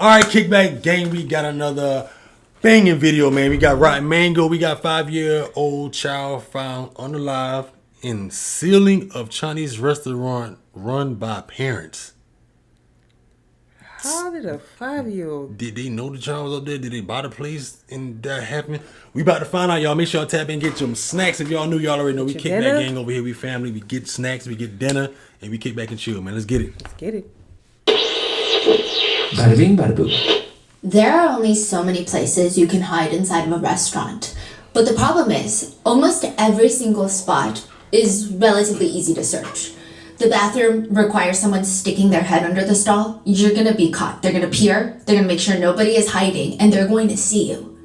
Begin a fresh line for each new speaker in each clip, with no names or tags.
All right, Kickback Gang, we got another banging video, man. We got Rotten Mango. We got 5-year-old child found unalive in ceiling of Chinese restaurant run by parents.
How did a 5-year-old?
Did they know the child was up there? Did they buy the place and that happened? We about to find out, y'all. Make sure y'all tap in, get some snacks. If y'all knew, y'all already know. We Kickback Gang over here. We family. We get snacks. We get dinner. And we kick back and chill, man. Let's get it.
Let's get it.
Bada bing, bada boom.
There are only so many places you can hide inside of a restaurant. But the problem is, almost every single spot is relatively easy to search. The bathroom requires someone sticking their head under the stall. You're gonna be caught. They're gonna peer, they're gonna make sure nobody is hiding, and they're going to see you.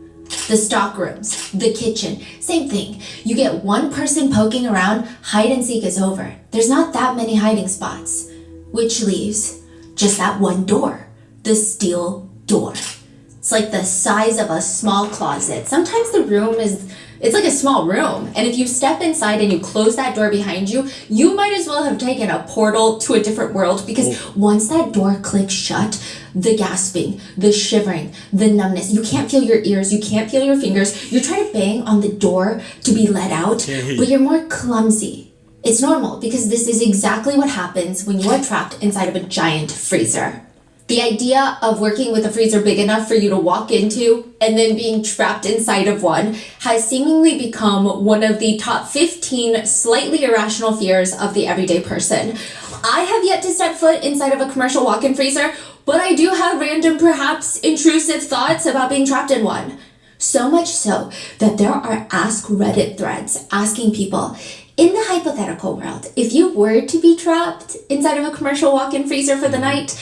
The stock rooms, the kitchen, same thing. You get one person poking around, hide and seek is over. There's not that many hiding spots, which leaves just that one door, the steel door. It's like the size of a small closet. Sometimes the room it's like a small room. And if you step inside and you close that door behind you, you might as well have taken a portal to a different world, because once that door clicks shut, the gasping, the shivering, the numbness, you can't feel your ears, you can't feel your fingers. You're trying to bang on the door to be let out, but you're more clumsy. It's normal, because this is exactly what happens when you are trapped inside of a giant freezer. The idea of working with a freezer big enough for you to walk into and then being trapped inside of one has seemingly become one of the top 15 slightly irrational fears of the everyday person. I have yet to step foot inside of a commercial walk-in freezer, but I do have random, perhaps intrusive thoughts about being trapped in one. So much so that there are Ask Reddit threads asking people, in the hypothetical world, if you were to be trapped inside of a commercial walk-in freezer for the night,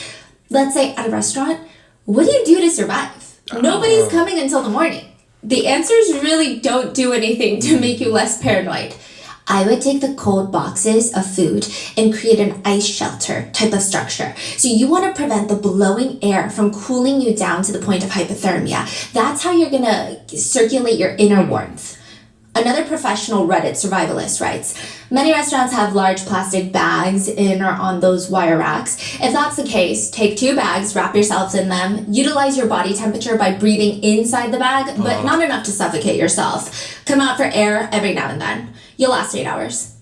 let's say at a restaurant, what do you do to survive? Nobody's coming until the morning. The answers really don't do anything to make you less paranoid. I would take the cold boxes of food and create an ice shelter type of structure. So you want to prevent the blowing air from cooling you down to the point of hypothermia. That's how you're going to circulate your inner warmth. Another professional Reddit survivalist writes, many restaurants have large plastic bags in or on those wire racks. If that's the case, take 2 bags, wrap yourselves in them, utilize your body temperature by breathing inside the bag, but not enough to suffocate yourself. Come out for air every now and then. You'll last 8 hours.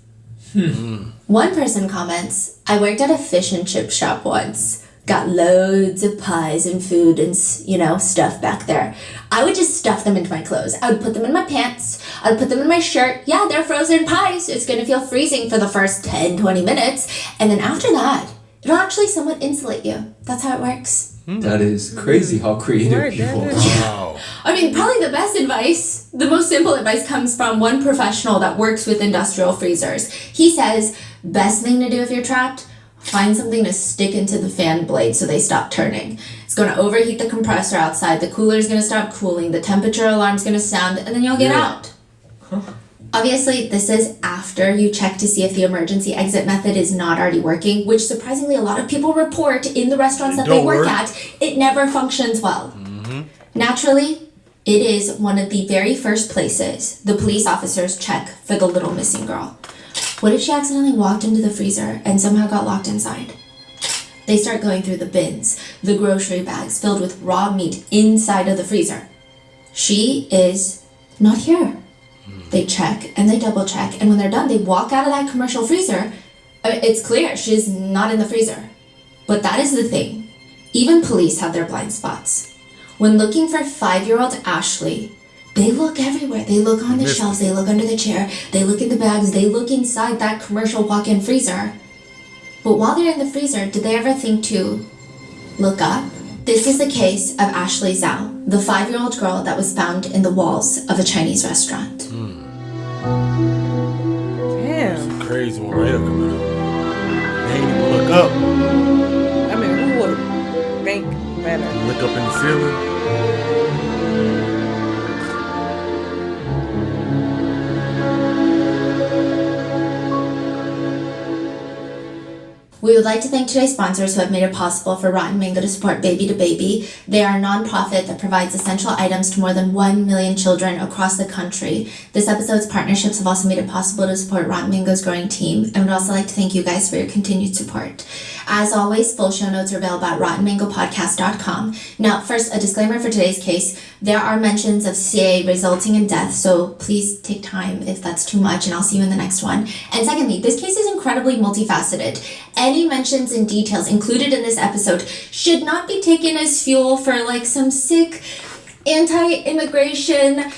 One person comments, I worked at a fish and chip shop once. Got loads of pies and food and, stuff back there. I would just stuff them into my clothes. I would put them in my pants. I would put them in my shirt. Yeah, they're frozen pies. It's going to feel freezing for the first 10, 20 minutes. And then after that, it'll actually somewhat insulate you. That's how it works.
That is crazy how creative people are.
Wow.
I mean, probably the best advice, the most simple advice comes from one professional that works with industrial freezers. He says, best thing to do if you're trapped, find something to stick into the fan blade so they stop turning. It's going to overheat the compressor outside, the cooler is going to stop cooling, the temperature alarm's going to sound, and then you'll get out. Obviously, this is after you check to see if the emergency exit method is not already working, which surprisingly a lot of people report in the restaurants that they work at. It never functions well. Naturally, it is one of the very first places the police officers check for the little missing girl. What if she accidentally walked into the freezer and somehow got locked inside? They start going through the bins, the grocery bags filled with raw meat inside of the freezer. She is not here. They check and they double check, and when they're done, they walk out of that commercial freezer. It's clear she's not in the freezer. But that is the thing. Even police have their blind spots. When looking for 5-year-old Ashley, they look everywhere. They look on the shelves, they look under the chair, they look in the bags, they look inside that commercial walk-in freezer. But while they're in the freezer, did they ever think to look up? This is the case of Ashley Zhao, the 5-year-old girl that was found in the walls of a Chinese restaurant.
Damn.
Crazy one right up coming up. They ain't even look up.
I mean, who would think better?
Look up in the ceiling.
We would like to thank today's sponsors who have made it possible for Rotten Mango to support Baby to Baby. They are a nonprofit that provides essential items to more than 1 million children across the country. This episode's partnerships have also made it possible to support Rotten Mango's growing team, and would also like to thank you guys for your continued support. As always, full show notes are available at rottenmangopodcast.com. Now, first, a disclaimer for today's case. There are mentions of CA resulting in death, so please take time if that's too much, and I'll see you in the next one. And secondly, this case is incredibly multifaceted. Any mentions and details included in this episode should not be taken as fuel for like some sick anti-immigration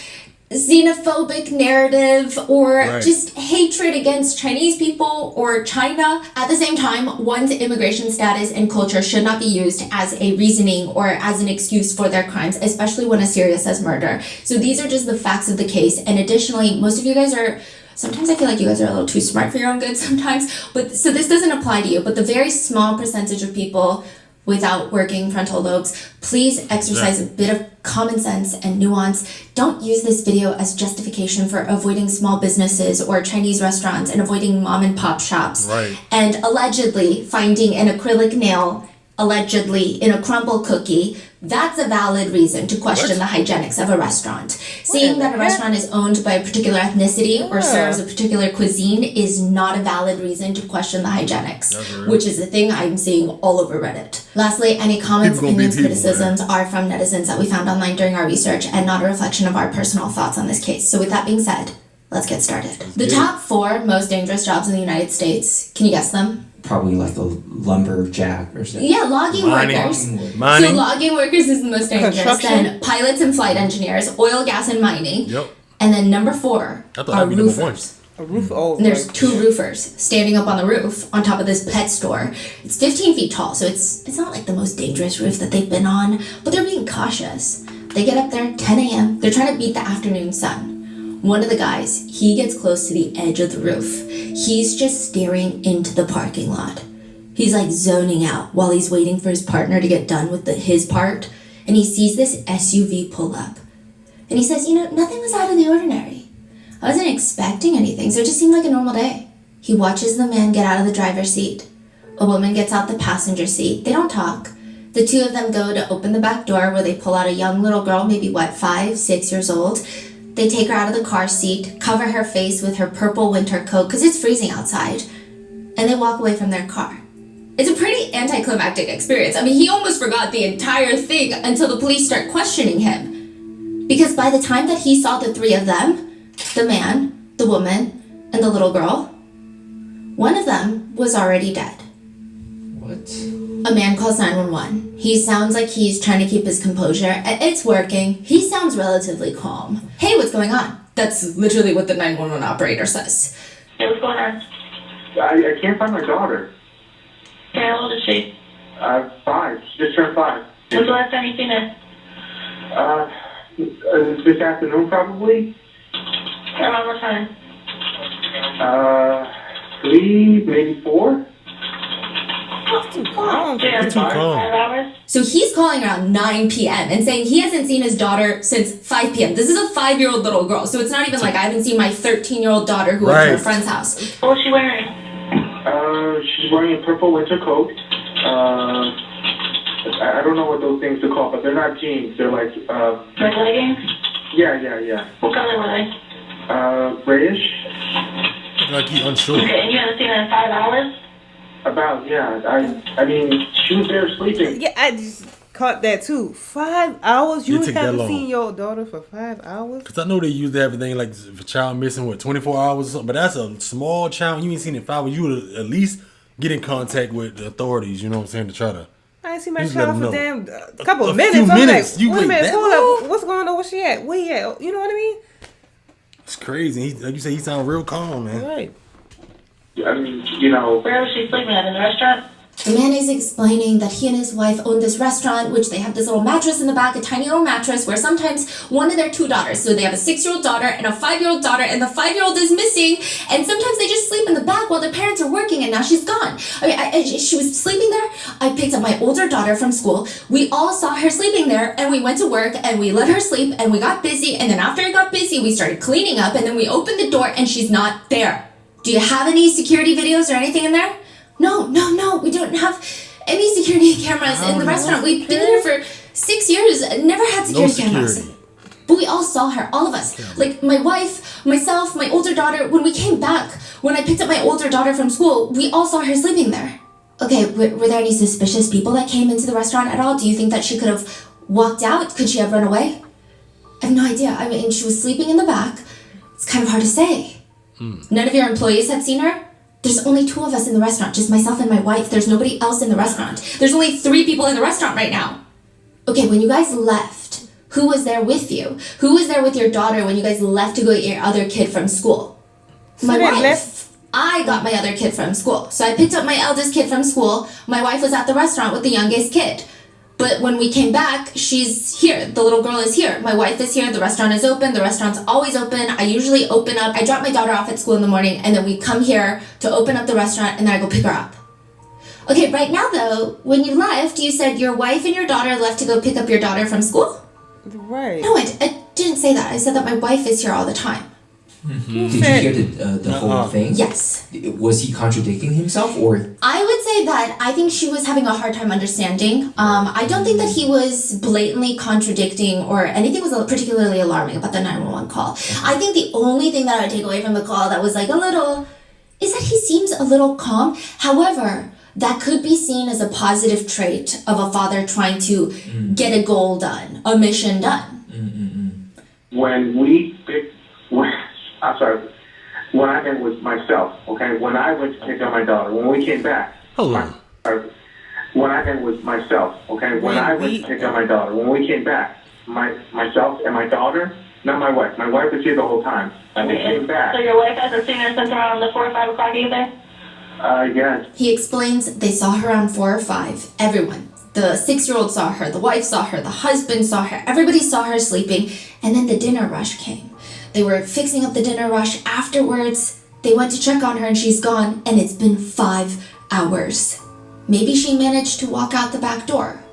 xenophobic narrative or just hatred against Chinese people or China. At the same time, one's immigration status and culture should not be used as a reasoning or as an excuse for their crimes, especially when as serious as murder. So these are just the facts of the case. And additionally, most of you guys are, sometimes I feel like you guys are a little too smart for your own good sometimes, but so this doesn't apply to you, but the very small percentage of people without working frontal lobes, please exercise a bit of common sense and nuance. Don't use this video as justification for avoiding small businesses or Chinese restaurants and avoiding mom and pop shops. And allegedly finding an acrylic nail, allegedly in a crumble cookie, that's a valid reason to question the hygienics of a restaurant. Saying that a restaurant is owned by a particular ethnicity or serves a particular cuisine is not a valid reason to question the hygienics, which is a thing I'm seeing all over Reddit. Lastly, any comments, opinions, criticisms are from netizens that we found online during our research and not a reflection of our personal thoughts on this case. So with that being said, let's get started. The top 4 most dangerous jobs in the United States, can you guess them?
Probably like the lumberjack or something.
Yeah, logging workers. So logging workers is the most dangerous. Then pilots and flight engineers, oil, gas, and mining. And then number 4 are roofers.
A roof over.
And there's 2 roofers standing up on the roof on top of this pet store. It's 15 feet tall, so it's not like the most dangerous roof that they've been on, but they're being cautious. They get up there 10 a.m. They're trying to beat the afternoon sun. One of the guys, he gets close to the edge of the roof. He's just staring into the parking lot. He's like zoning out while he's waiting for his partner to get done with his part. And he sees this SUV pull up. And he says, nothing was out of the ordinary. I wasn't expecting anything, so it just seemed like a normal day. He watches the man get out of the driver's seat. A woman gets out the passenger seat. They don't talk. The 2 of them go to open the back door where they pull out a young little girl, maybe 5, 6 years old. They take her out of the car seat, cover her face with her purple winter coat because it's freezing outside, and they walk away from their car. It's a pretty anticlimactic experience. I mean, he almost forgot the entire thing until the police start questioning him. Because by the time that he saw the 3 of them, the man, the woman, and the little girl, one of them was already dead.
What?
A man calls 911. He sounds like he's trying to keep his composure. It's working. He sounds relatively calm. Hey, what's going on? That's literally what the 911 operator says.
Hey, what's going on?
I can't find my daughter.
Okay, how old is she?
5. She just turned 5.
When's the last time you seen her?
This afternoon, probably.
Around what time?
3, maybe 4.
Too calm.
Yeah,
Too calm.
5 hours?
So he's calling around 9 p.m. and saying he hasn't seen his daughter since 5 p.m. This is a 5-year-old little girl, so it's not even like I haven't seen my 13-year-old daughter who went to her friend's house.
What was she wearing?
She's wearing a purple winter coat. I don't know what those things are called, but they're not jeans. They're like,
Like leggings?
Yeah.
What color were they?
Grayish.
Like he unsure.
Okay, and you haven't seen her in 5 hours?
About, yeah. I mean, she was there sleeping.
Yeah, I just caught that too. 5 hours? You
It took that
haven't
long.
seen your daughter for 5 hours?
Because I know they use everything like if a child missing, 24 hours or something. But that's a small child. You ain't seen it in 5 hours. You would at least get in contact with the authorities, you know what I'm saying, to try to.
I ain't seen my
Just let
child
them
for
know.
damn a couple
A
of minutes.
few
I'm
minutes.
like,
You
wait a
wait
minute,
that
hold
long?
up. What's going on? Where she at? Where he at? You know what I mean?
It's crazy. He, like you say, he sound real calm, man.
Right.
I mean,
Where was she sleeping at? In the restaurant?
The man is explaining that he and his wife own this restaurant, which they have this little mattress in the back, a tiny little mattress, where sometimes one of their 2 daughters, so they have a 6-year-old daughter and a 5-year-old daughter, and the 5-year-old is missing, and sometimes they just sleep in the back while their parents are working, and now she's gone. I mean, she was sleeping there. I picked up my older daughter from school. We all saw her sleeping there, and we went to work, and we let her sleep, and we got busy, and then after I got busy, we started cleaning up, and then we opened the door, and she's not there. Do you have any security videos or anything in there? No, we don't have any security cameras in the restaurant. We've been here for 6 years, never had security cameras. But we all saw her, all of us. Like my wife, myself, my older daughter. When we came back, when I picked up my older daughter from school, we all saw her sleeping there. Okay, were there any suspicious people that came into the restaurant at all? Do you think that she could have walked out? Could she have run away? I have no idea. I mean, she was sleeping in the back. It's kind of hard to say. None of your employees had seen her? There's only 2 of us in the restaurant, just myself and my wife. There's nobody else in the restaurant. There's only 3 people in the restaurant right now. Okay, when you guys left, who was there with you? Who was there with your daughter when you guys left to go get your other kid from school? My
they
wife.
left-
I got my other kid from school. So I picked up my eldest kid from school. My wife was at the restaurant with the youngest kid. But when we came back, she's here. The little girl is here. My wife is here. The restaurant is open. The restaurant's always open. I usually open up. I drop my daughter off at school in the morning, and then we come here to open up the restaurant, and then I go pick her up. Okay, right now though, when you left, you said your wife and your daughter left to go pick up your daughter from school?
Right.
No, I didn't say that. I said that my wife is here all the time.
Did you hear the whole thing?
Yes.
Was he contradicting himself or?
I would say that I think she was having a hard time understanding. I don't think that he was blatantly contradicting or anything was particularly alarming about the 911 call. I think the only thing that I would take away from the call that was like a little is that he seems a little calm. However, that could be seen as a positive trait of a father trying to get a goal done, a mission done.
When we picked, I'm sorry, when I met with myself, okay, when I went to pick up my daughter, when we came back,
Hold on.
when I met with myself, okay, when I went to pick up my daughter, when we came back, myself and my daughter, not my wife was here the whole time, and we came back.
So your wife hasn't seen her since around the 4 or 5 o'clock either?
Yes.
He explains they saw her around 4 or 5. Everyone. The 6-year-old saw her, the wife saw her, the husband saw her, everybody saw her sleeping, and then the dinner rush came. They were fixing up the dinner rush. Afterwards, they went to check on her and she's gone, and it's been 5 hours. Maybe she managed to walk out the back door.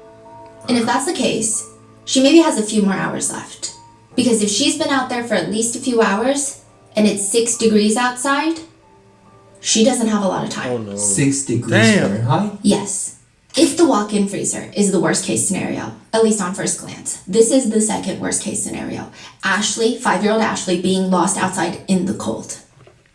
And if that's the case, she maybe has a few more hours left. Because if she's been out there for at least a few hours, and it's 6 degrees outside, she doesn't have a lot of time.
Oh no.
6 degrees
Damn.
Fahrenheit?
Yes. If the walk-in freezer is the worst case scenario, at least on first glance, this is the second worst case scenario. Ashley, 5-year-old Ashley, being lost outside in the cold.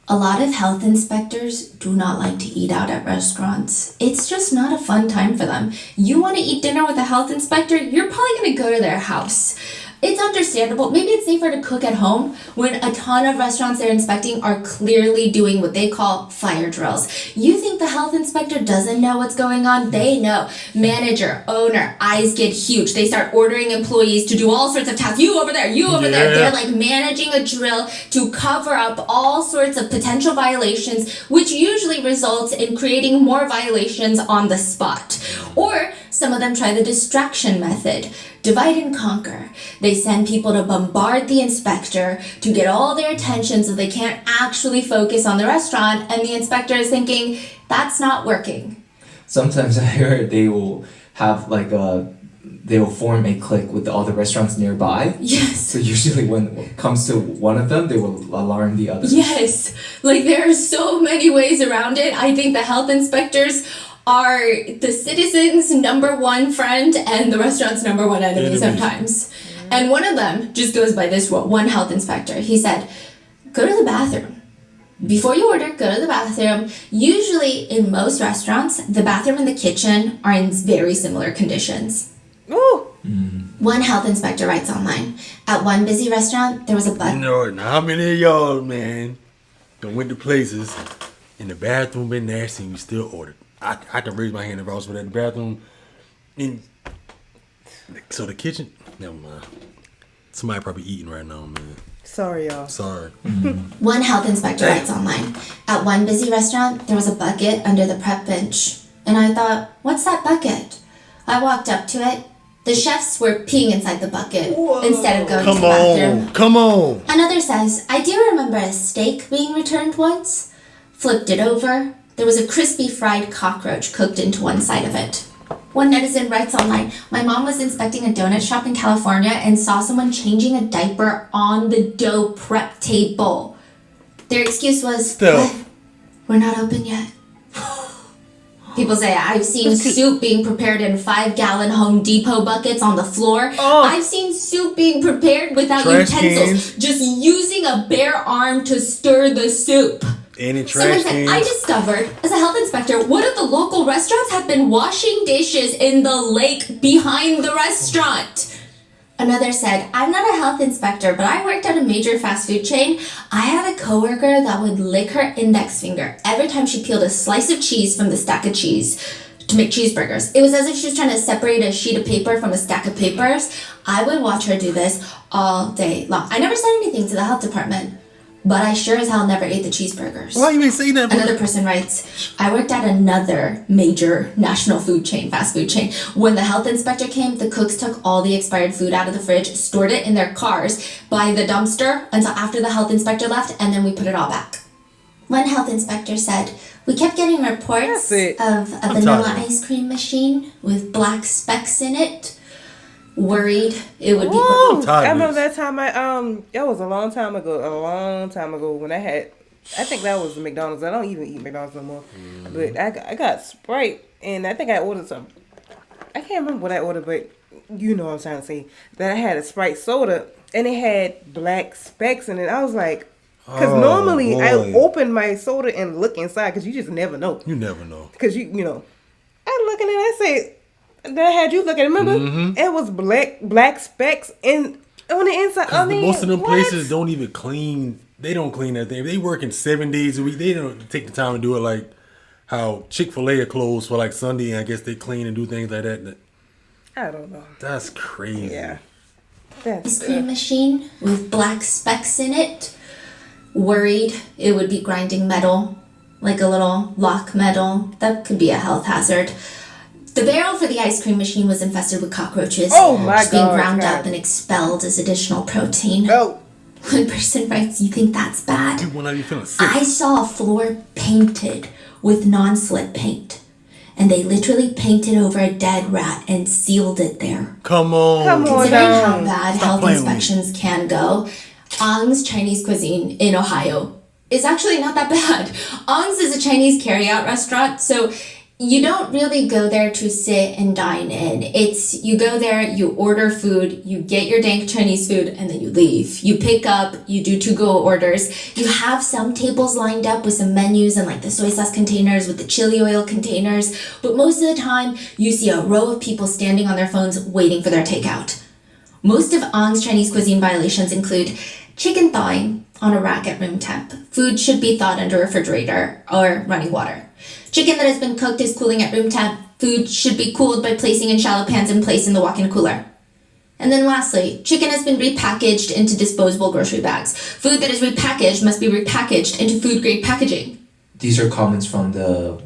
A lot of health inspectors do not like to eat out at restaurants. It's just not a fun time for them. You want to eat dinner with a health inspector, you're probably going to go to their house. It's understandable. Maybe it's safer to cook at home when a ton of restaurants they're inspecting are clearly doing what they call fire drills. You think the health inspector doesn't know what's going on? They know. Manager, owner, eyes get huge. They start ordering employees to do all sorts of tasks. You over there, you over there.
Yeah.
They're like managing a drill to cover up all sorts of potential violations, which usually results in creating more violations on the spot. Or some of them try the distraction method. Divide and conquer. They send people to bombard the inspector to get all their attention so they can't actually focus on the restaurant, and the inspector is thinking, that's not working.
Sometimes I heard they will have they will form a clique with all the restaurants nearby.
Yes.
So usually when it comes to one of them, they will alarm the others.
Yes. Like there are so many ways around it. I think the health inspectors are the citizens' number one friend and the restaurant's number one enemy sometimes. And one of them just goes by this rule. One health inspector, he said, go to the bathroom. Before you order, go to the bathroom. Usually in most restaurants, the bathroom and the kitchen are in very similar conditions.
Ooh.
One health inspector writes online, at one busy restaurant, there was a
You
butt.
know, now how many of y'all, man, done went to places and the bathroom been nasty and you still ordered? I can raise my hand if I was for that bathroom. And so the kitchen, never mind. Somebody probably eating right now, man.
Sorry, y'all.
Sorry.
One health inspector writes online, at one busy restaurant, there was a bucket under the prep bench. And I thought, what's that bucket? I walked up to it. The chefs were peeing inside the bucket instead of going to
Come
the bathroom.
on. Come on.
Another says, I do remember a steak being returned once. Flipped it over. There was a crispy fried cockroach cooked into one side of it. One netizen writes online, my mom was inspecting a donut shop in California and saw someone changing a diaper on the dough prep table. Their excuse was,
Still.
"What? We're not open yet." People say, I've seen soup being prepared in 5-gallon Home Depot buckets on the floor.
Oh.
I've seen soup being prepared without
Trash
utensils,
cans.
just using a bare arm to stir the soup.
And in
Someone
trash
said, I
cans.
discovered, as a health inspector, one of the local restaurants had been washing dishes in the lake behind the restaurant. Another said, I'm not a health inspector, but I worked at a major fast food chain. I had a coworker that would lick her index finger every time she peeled a slice of cheese from the stack of cheese to make cheeseburgers. It was as if she was trying to separate a sheet of paper from a stack of papers. I would watch her do this all day long. I never said anything to the health department, but I sure as hell never ate the cheeseburgers.
Why you ain't say that?
Another person writes, I worked at another major national food chain, fast food chain. When the health inspector came, the cooks took all the expired food out of the fridge, stored it in their cars by the dumpster until after the health inspector left, and then we put it all back. One health inspector said, we kept getting reports
That's it.
of a vanilla ice cream machine with black specks in it. Worried it would be
Woo!
tired
I
of
remember
this.
that time that was a long time ago when I think that was the McDonald's. I don't even eat McDonald's no more. But I got Sprite and I think I ordered some. I can't remember what I ordered, but you know what I'm trying to say. That I had a Sprite soda and it had black specks in it. I was like, because normally I open my soda and look inside because you just never know.
You never know.
Because you know, I look at it and I say, that I had you look at it. Remember? It was black specks on the inside. I mean,
Most of them
what?
places don't even clean. They don't clean that thing. They working 7 days a week. They don't take the time to do it like how Chick-fil-A are closed for like Sunday. And I guess they clean and do things like that.
I don't know.
That's crazy.
Yeah.
ice cream machine with black specks in it. Worried it would be grinding metal, like a little lock metal. That could be a health hazard. The barrel for the ice cream machine was infested with cockroaches.
Oh my
just being
God,
ground
God.
up and expelled as additional protein.
Oh.
One person writes, you think that's bad?
You want to be feeling sick.
I saw a floor painted with non-slip paint. And they literally painted over a dead rat and sealed it there.
Come on.
Considering how bad
Stop
health
playing with me.
inspections can go, Ong's Chinese cuisine in Ohio is actually not that bad. Ong's is a Chinese carryout restaurant, so you don't really go there to sit and dine in. You go there, you order food, you get your dank Chinese food, and then you leave. You pick up, you do to-go orders. You have some tables lined up with some menus and like the soy sauce containers with the chili oil containers, but most of the time you see a row of people standing on their phones waiting for their takeout. Most of Ong's Chinese cuisine violations include chicken thawing on a rack at room temp. Food should be thawed under a refrigerator or running water. Chicken that has been cooked is cooling at room temp. Food should be cooled by placing in shallow pans and placed in the walk-in cooler. And then lastly, chicken has been repackaged into disposable grocery bags. Food that is repackaged must be repackaged into food-grade packaging.
These are comments from the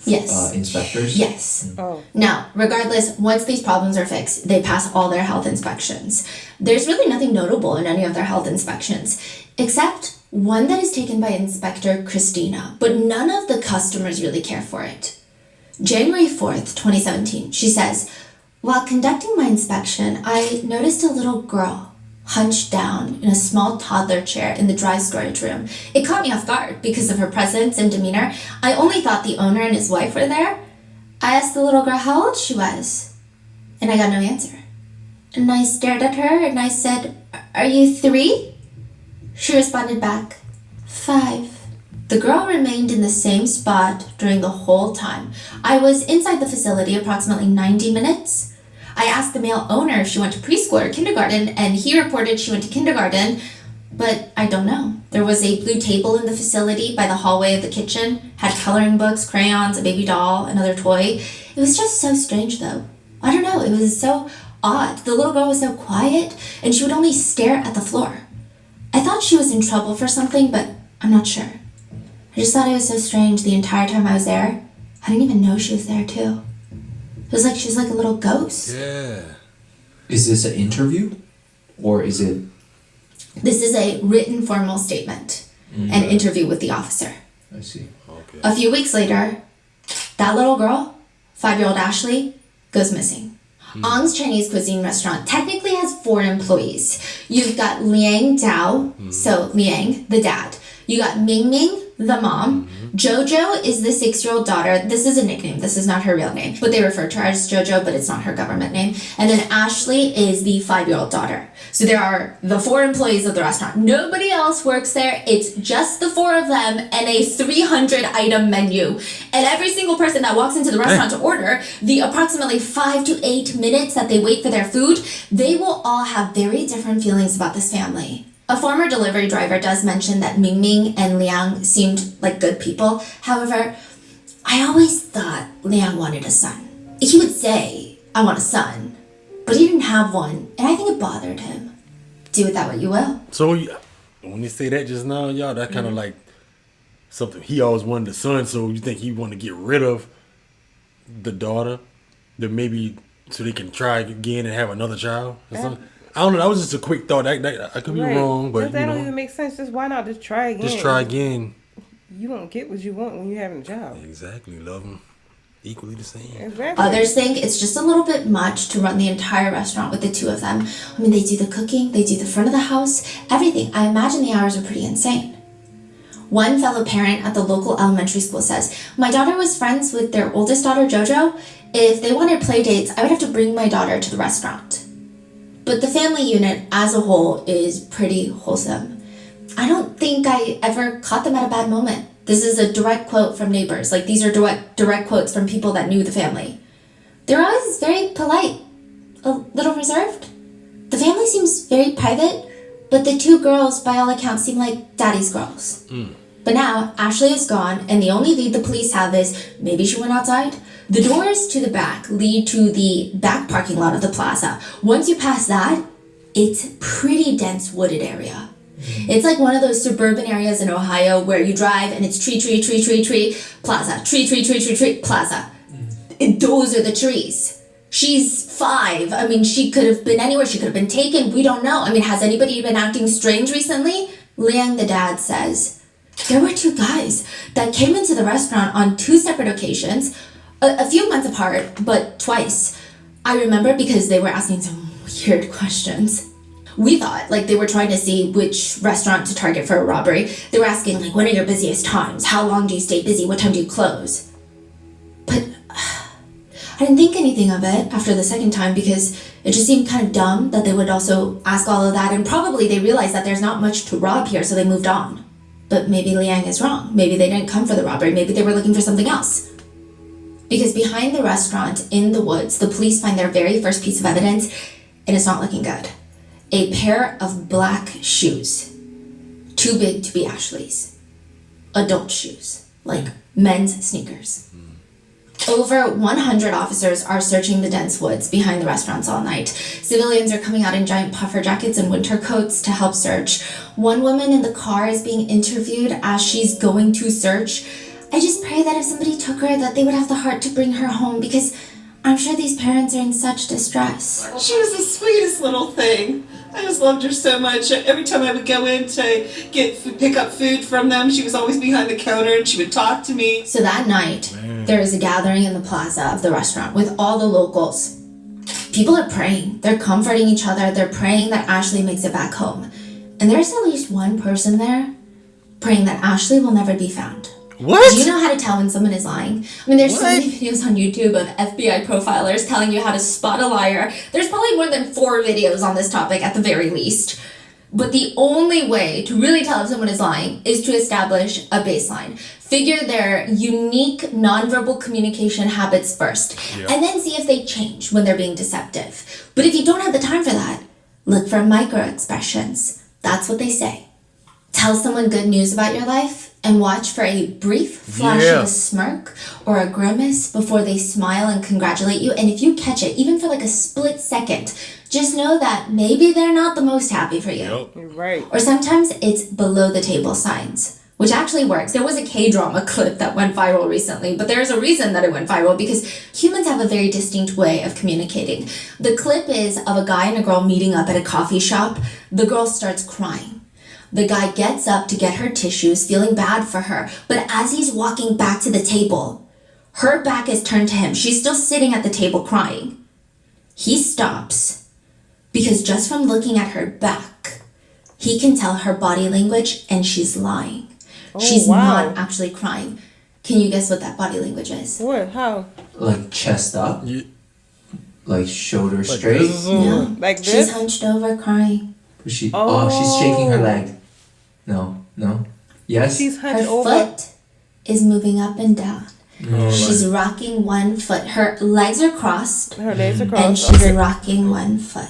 Yes.
inspectors?
Yes.
Oh.
Now, regardless, once these problems are fixed, they pass all their health inspections. There's really nothing notable in any of their health inspections, except one that is taken by Inspector Christina, but none of the customers really care for it. January 4th, 2017, she says, while conducting my inspection, I noticed a little girl hunched down in a small toddler chair in the dry storage room. It caught me off guard because of her presence and demeanor. I only thought the owner and his wife were there. I asked the little girl how old she was, and I got no answer. And I stared at her and I said, "Are you 3?" She responded back, 5. The girl remained in the same spot during the whole time. I was inside the facility approximately 90 minutes. I asked the male owner if she went to preschool or kindergarten, and he reported she went to kindergarten, but I don't know. There was a blue table in the facility by the hallway of the kitchen, had coloring books, crayons, a baby doll, another toy. It was just so strange though. I don't know, it was so odd. The little girl was so quiet, and she would only stare at the floor. I thought she was in trouble for something, but I'm not sure. I just thought it was so strange the entire time I was there. I didn't even know she was there too. It was like she was like a little ghost.
Yeah.
Is this an interview? Or is it...
This is a written formal statement, an interview with the officer.
I see.
Okay.
A few weeks later, that little girl, 5-year-old Ashley, goes missing. Ong's Chinese cuisine restaurant technically has 4 employees. You've got Liang Dao, so Liang, the dad. You got Ming Ming, the mom. Jojo is the 6-year-old daughter. This is a nickname. This is not her real name. But they refer to her as Jojo, but it's not her government name. And then Ashley is the 5-year-old daughter. So there are the 4 employees of the restaurant. Nobody else works there. It's just the 4 of them and a 300-item menu. And every single person that walks into the restaurant to order, the approximately 5 to 8 minutes that they wait for their food, they will all have very different feelings about this family. A former delivery driver does mention that Mingming and Liang seemed like good people. However, I always thought Liang wanted a son. He would say, I want a son, but he didn't have one, and I think it bothered him. Do with that what you will.
So when you say that just now, y'all, that kind of like something he always wanted a son. So you think he want to get rid of the daughter, that maybe so they can try again and have another child or something? I don't know. That was just a quick thought. I could be wrong, but
that don't even make sense. Just why not just try again?
Just try again.
You don't get what you want when you're having a job.
Exactly. Love them equally the same.
Exactly.
Others think it's just a little bit much to run the entire restaurant with the 2 of them. I mean, they do the cooking, they do the front of the house, everything. I imagine the hours are pretty insane. One fellow parent at the local elementary school says, my daughter was friends with their oldest daughter, Jojo. If they wanted play dates, I would have to bring my daughter to the restaurant. But the family unit as a whole is pretty wholesome. I don't think I ever caught them at a bad moment. This is a direct quote from neighbors. Like, these are direct quotes from people that knew the family. They're always very polite, a little reserved. The family seems very private, but the 2 girls, by all accounts, seem like daddy's girls. But now, Ashley is gone, and the only lead the police have is maybe she went outside. The doors to the back lead to the back parking lot of the plaza. Once you pass that, it's pretty dense wooded area. It's like one of those suburban areas in Ohio where you drive and it's tree, plaza, tree, plaza. Those are the trees. She's 5. I mean, she could have been anywhere. She could have been taken. We don't know. I mean, has anybody been acting strange recently? Liang, the dad, says, there were 2 guys that came into the restaurant on 2 separate occasions, a few months apart, but twice. I remember because they were asking some weird questions. We thought, like, they were trying to see which restaurant to target for a robbery. They were asking, like, when are your busiest times? How long do you stay busy? What time do you close? But I didn't think anything of it after the second time because it just seemed kind of dumb that they would also ask all of that, and probably they realized that there's not much to rob here, so they moved on. But maybe Liang is wrong. Maybe they didn't come for the robbery. Maybe they were looking for something else. Because behind the restaurant in the woods, the police find their very first piece of evidence, and it's not looking good. A pair of black shoes. Too big to be Ashley's. Adult shoes. Like men's sneakers. Over 100 officers are searching the dense woods behind the restaurants all night. Civilians are coming out in giant puffer jackets and winter coats to help search. One woman in the car is being interviewed as she's going to search. I just pray that if somebody took her, that they would have the heart to bring her home, because I'm sure these parents are in such distress.
She was the sweetest little thing. I just loved her so much. Every time I would go in to pick up food from them, she was always behind the counter and she would talk to me.
So that night, there is a gathering in the plaza of the restaurant with all the locals. People are praying. They're comforting each other. They're praying that Ashley makes it back home. And there's at least one person there praying that Ashley will never be found.
What?
Do you know how to tell when someone is lying? I mean, there's so many videos on YouTube of FBI profilers telling you how to spot a liar. There's probably more than 4 videos on this topic at the very least. But the only way to really tell if someone is lying is to establish a baseline. Figure their unique nonverbal communication habits first, and then see if they change when they're being deceptive. But if you don't have the time for that, look for micro expressions. That's what they say. Tell someone good news about your life and watch for a brief flash of a smirk or a grimace before they smile and congratulate you. And if you catch it, even for like a split second, just know that maybe they're not the most happy for you.
You're right.
Or sometimes it's below the table signs, which actually works. There was a K-drama clip that went viral recently, but there's a reason that it went viral, because humans have a very distinct way of communicating. The clip is of a guy and a girl meeting up at a coffee shop. The girl starts crying. The guy gets up to get her tissues, feeling bad for her. But as he's walking back to the table, her back is turned to him. She's still sitting at the table crying. He stops because just from looking at her back, he can tell her body language and she's lying. She's
wow.
not actually crying. Can you guess what that body language is?
What? How?
Like chest up,
You,
like shoulder
like
straight.
this or-
No.
Like
She's
this?
hunched over crying.
She's
Oh.
shaking her leg. No. Yes.
She's
Her
hunched over.
foot is moving up and down.
Oh,
She's rocking one foot. Her legs are crossed,
Her legs are
and
crossed.
she's
Okay.
rocking one foot,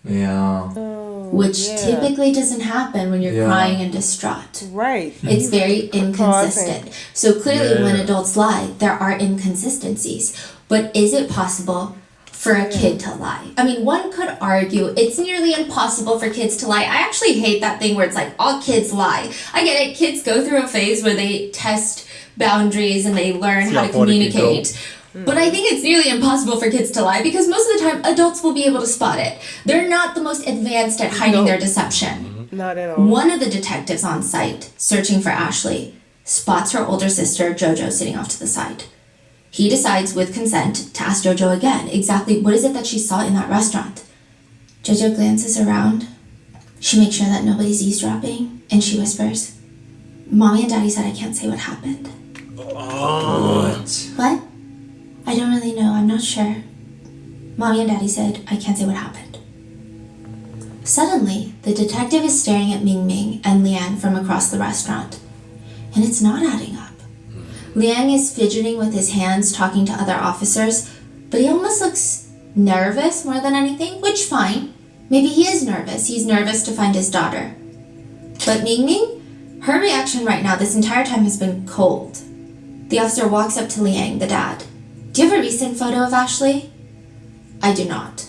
Yeah.
Oh,
which
yeah.
typically doesn't happen when you're
Yeah.
crying and distraught.
Right.
It's very inconsistent. So clearly, when
Yeah.
adults lie, there are inconsistencies. But is it possible for a kid to lie? I mean, one could argue it's nearly impossible for kids to lie. I actually hate that thing where it's like all kids lie. I get it. Kids go through a phase where they test boundaries and they learn
See
how
how
to
far they can
communicate. But I think it's nearly impossible for kids to lie because most of the time adults will be able to spot it. They're not the most advanced at hiding their deception.
Not at all.
One of the detectives on site, searching for Ashley, spots her older sister, Jojo, sitting off to the side. He decides, with consent, to ask Jojo again exactly what is it that she saw in that restaurant. Jojo glances around. She makes sure that nobody's eavesdropping, and she whispers, "Mommy and Daddy said I can't say what happened."
What?
What? I don't really know. I'm not sure. Mommy and Daddy said I can't say what happened. Suddenly, the detective is staring at Ming Ming and Liang from across the restaurant, and it's not adding up. Liang is fidgeting with his hands, talking to other officers, but he almost looks nervous more than anything, which fine. Maybe he is nervous. He's nervous to find his daughter. But Ming Ming, her reaction right now this entire time has been cold. The officer walks up to Liang, the dad. "Do you have a recent photo of Ashley?" "I do not."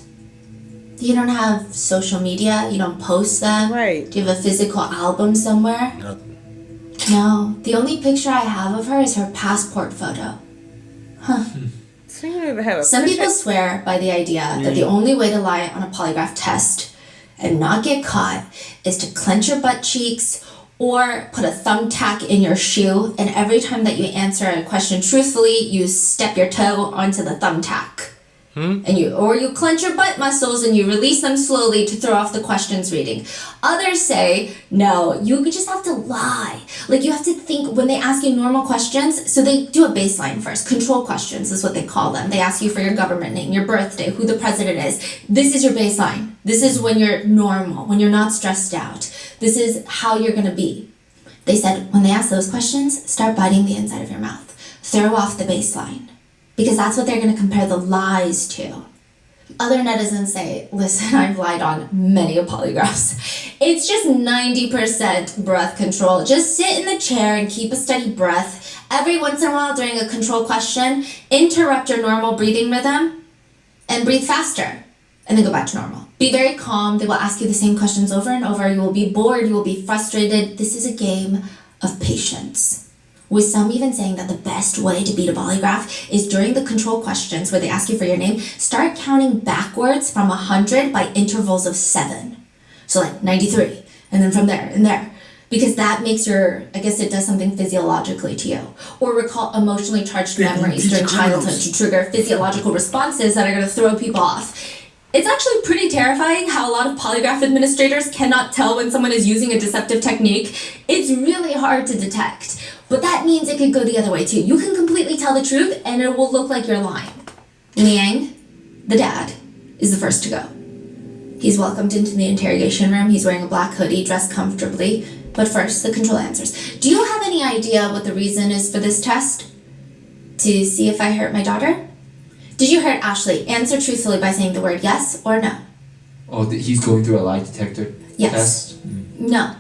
"You don't have social media? You don't post them?
Right.
Do you have a physical album somewhere?"
Nothing.
"No. The only picture I have of her is her passport photo."
So you don't even have a
Some
picture?
people swear by the idea that the only way to lie on a polygraph test and not get caught is to clench your butt cheeks or put a thumbtack in your shoe, and every time that you answer a question truthfully, you step your toe onto the thumbtack. And you clench your butt muscles and you release them slowly to throw off the questions reading. Others say, no, you just have to lie. Like you have to think when they ask you normal questions, so they do a baseline first. Control questions is what they call them. They ask you for your government name, your birthday, who the president is. This is your baseline. This is when you're normal, when you're not stressed out. This is how you're gonna be. They said when they ask those questions, start biting the inside of your mouth. Throw off the baseline. Because that's what they're going to compare the lies to. Other netizens say, listen, I've lied on many polygraphs. It's just 90% breath control. Just sit in the chair and keep a steady breath. Every once in a while during a control question, interrupt your normal breathing rhythm and breathe faster. And then go back to normal. Be very calm. They will ask you the same questions over and over. You will be bored. You will be frustrated. This is a game of patience. With some even saying that the best way to beat a polygraph is during the control questions where they ask you for your name, start counting backwards from 100 by intervals of 7. So like 93, and then from there and there. Because that makes I guess it does something physiologically to you. Or recall emotionally charged memories during childhood to trigger physiological responses that are going to throw people off. It's actually pretty terrifying how a lot of polygraph administrators cannot tell when someone is using a deceptive technique. It's really hard to detect. But that means it could go the other way too. You can completely tell the truth and it will look like you're lying. Liang, the dad, is the first to go. He's welcomed into the interrogation room. He's wearing a black hoodie, dressed comfortably. But first, the control answers. Do you have any idea what the reason is for this test? To see if I hurt my daughter? Did you hurt Ashley? Answer truthfully by saying the word yes or no.
Oh, he's going through a lie detector
Yes.
test?
No.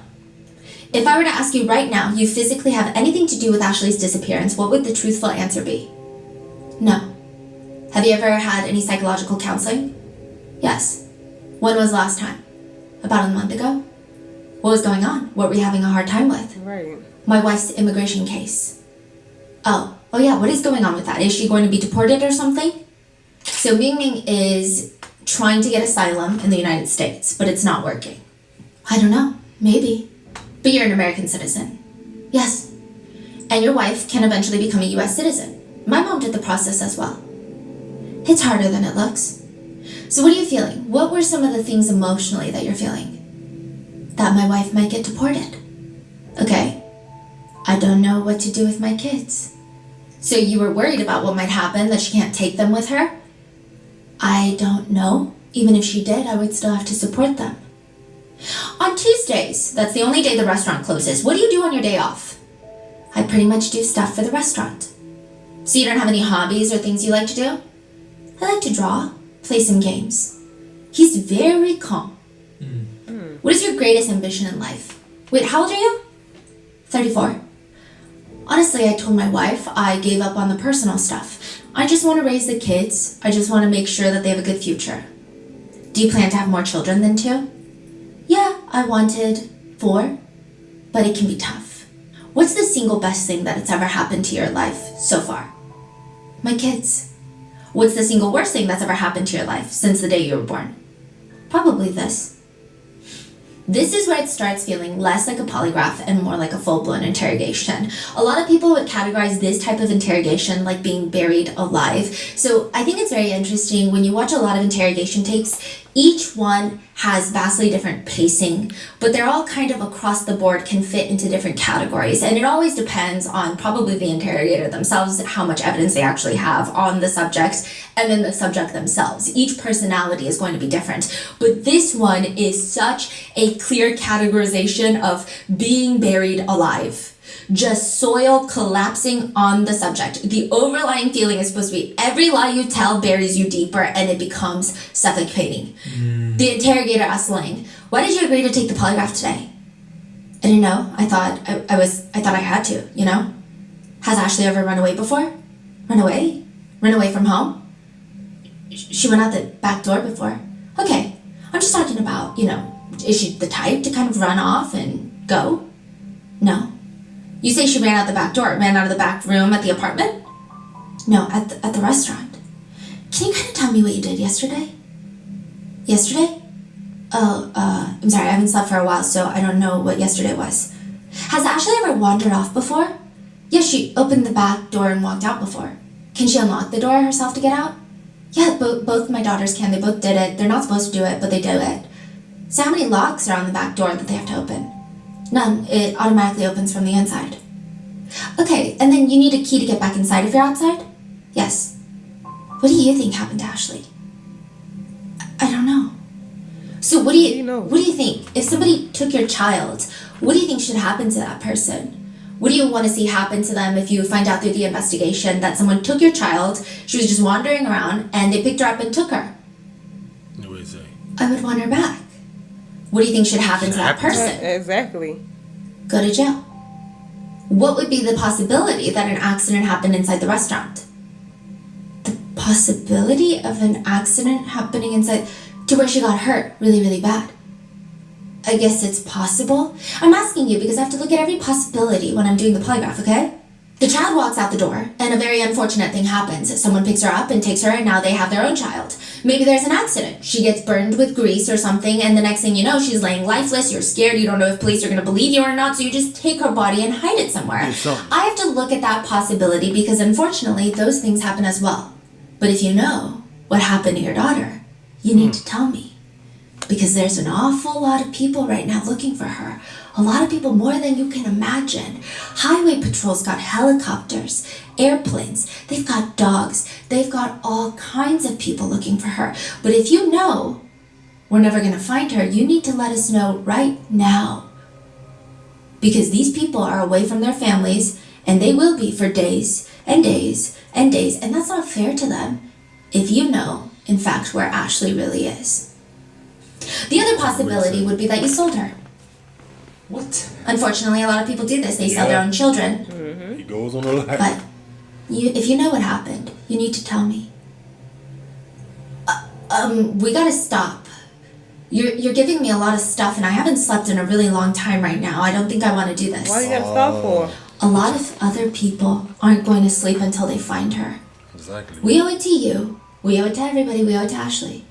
If I were to ask you right now, you physically have anything to do with Ashley's disappearance, what would the truthful answer be? No. Have you ever had any psychological counseling? Yes. When was the last time? About a month ago? What was going on? What were you having a hard time with?
Right.
My wife's immigration case. Oh yeah, what is going on with that? Is she going to be deported or something? So Ming Ming is trying to get asylum in the United States, but it's not working. I don't know, maybe. But you're an American citizen. Yes. And your wife can eventually become a US citizen. My mom did the process as well. It's harder than it looks. So what are you feeling? What were some of the things emotionally that you're feeling? That my wife might get deported. Okay. I don't know what to do with my kids. So you were worried about what might happen, that she can't take them with her? I don't know. Even if she did, I would still have to support them. On Tuesdays, that's the only day the restaurant closes. What do you do on your day off? I pretty much do stuff for the restaurant. So you don't have any hobbies or things you like to do? I like to draw, play some games. He's very calm. What is your greatest ambition in life? Wait, how old are you? 34. Honestly, I told my wife I gave up on the personal stuff. I just want to raise the kids. I just want to make sure that they have a good future. Do you plan to have more children than 2? Yeah, I wanted 4, but it can be tough. What's the single best thing that it's ever happened to your life so far? My kids. What's the single worst thing that's ever happened to your life since the day you were born? Probably this. This is where it starts feeling less like a polygraph and more like a full-blown interrogation. A lot of people would categorize this type of interrogation like being buried alive. So I think it's very interesting when you watch a lot of interrogation tapes, each one has vastly different pacing, but they're all kind of across the board can fit into different categories. And it always depends on probably the interrogator themselves, how much evidence they actually have on the subject, and then the subject themselves. Each personality is going to be different. But this one is such a clear categorization of being buried alive. Just soil collapsing on the subject. The overlying feeling is supposed to be every lie you tell buries you deeper and it becomes suffocating. The interrogator asked Lane, why did you agree to take the polygraph today? I didn't know. I thought I had to, you know? Has Ashley ever run away before? Run away? Run away from home? She went out the back door before. Okay, I'm just talking about, you know, is she the type to kind of run off and go? No. You say she ran out the back door, ran out of the back room at the apartment? No, at the restaurant. Can you kind of tell me what you did yesterday? Yesterday? Oh, I'm sorry, I haven't slept for a while, so I don't know what yesterday was. Has Ashley ever wandered off before? Yes, she opened the back door and walked out before. Can she unlock the door herself to get out? Yeah, both my daughters can. They both did it. They're not supposed to do it, but they do it. So how many locks are on the back door that they have to open? None. It automatically opens from the inside. Okay, and then you need a key to get back inside if you're outside? Yes. What do you think happened to Ashley? I don't know. So what do you think? If somebody took your child, what do you think should happen to that person? What do you want to see happen to them if you find out through the investigation that someone took your child, she was just wandering around, and they picked her up and took her?
What do you say?
I would want her back. What do you think should happen to that person?
Exactly.
Go to jail. What would be the possibility that an accident happened inside the restaurant? The possibility of an accident happening inside to where she got hurt really, really bad. I guess it's possible. I'm asking you because I have to look at every possibility when I'm doing the polygraph, okay? The child walks out the door, and a very unfortunate thing happens. Someone picks her up and takes her, and now they have their own child. Maybe there's an accident. She gets burned with grease or something, and the next thing you know, she's laying lifeless. You're scared. You don't know if police are going to believe you or not, so you just take her body and hide it somewhere. I have to look at that possibility because, unfortunately, those things happen as well. But if you know what happened to your daughter, you need to tell me. Because there's an awful lot of people right now looking for her. A lot of people, more than you can imagine. Highway patrol's got helicopters, airplanes, they've got dogs, they've got all kinds of people looking for her. But if you know we're never gonna find her, you need to let us know right now. Because these people are away from their families, and they will be for days and days and days, and that's not fair to them if you know, in fact, where Ashley really is. The other possibility would be that you sold her.
What?
Unfortunately, a lot of people do this. They sell their own children.
He goes on the line.
But if you know what happened, you need to tell me. We gotta stop. You're giving me a lot of stuff, and I haven't slept in a really long time right now. I don't think I want to do this.
Why you gotta stop for?
A lot of other people aren't going to sleep until they find her.
Exactly.
We owe it to you. We owe it to everybody. We owe it to Ashley.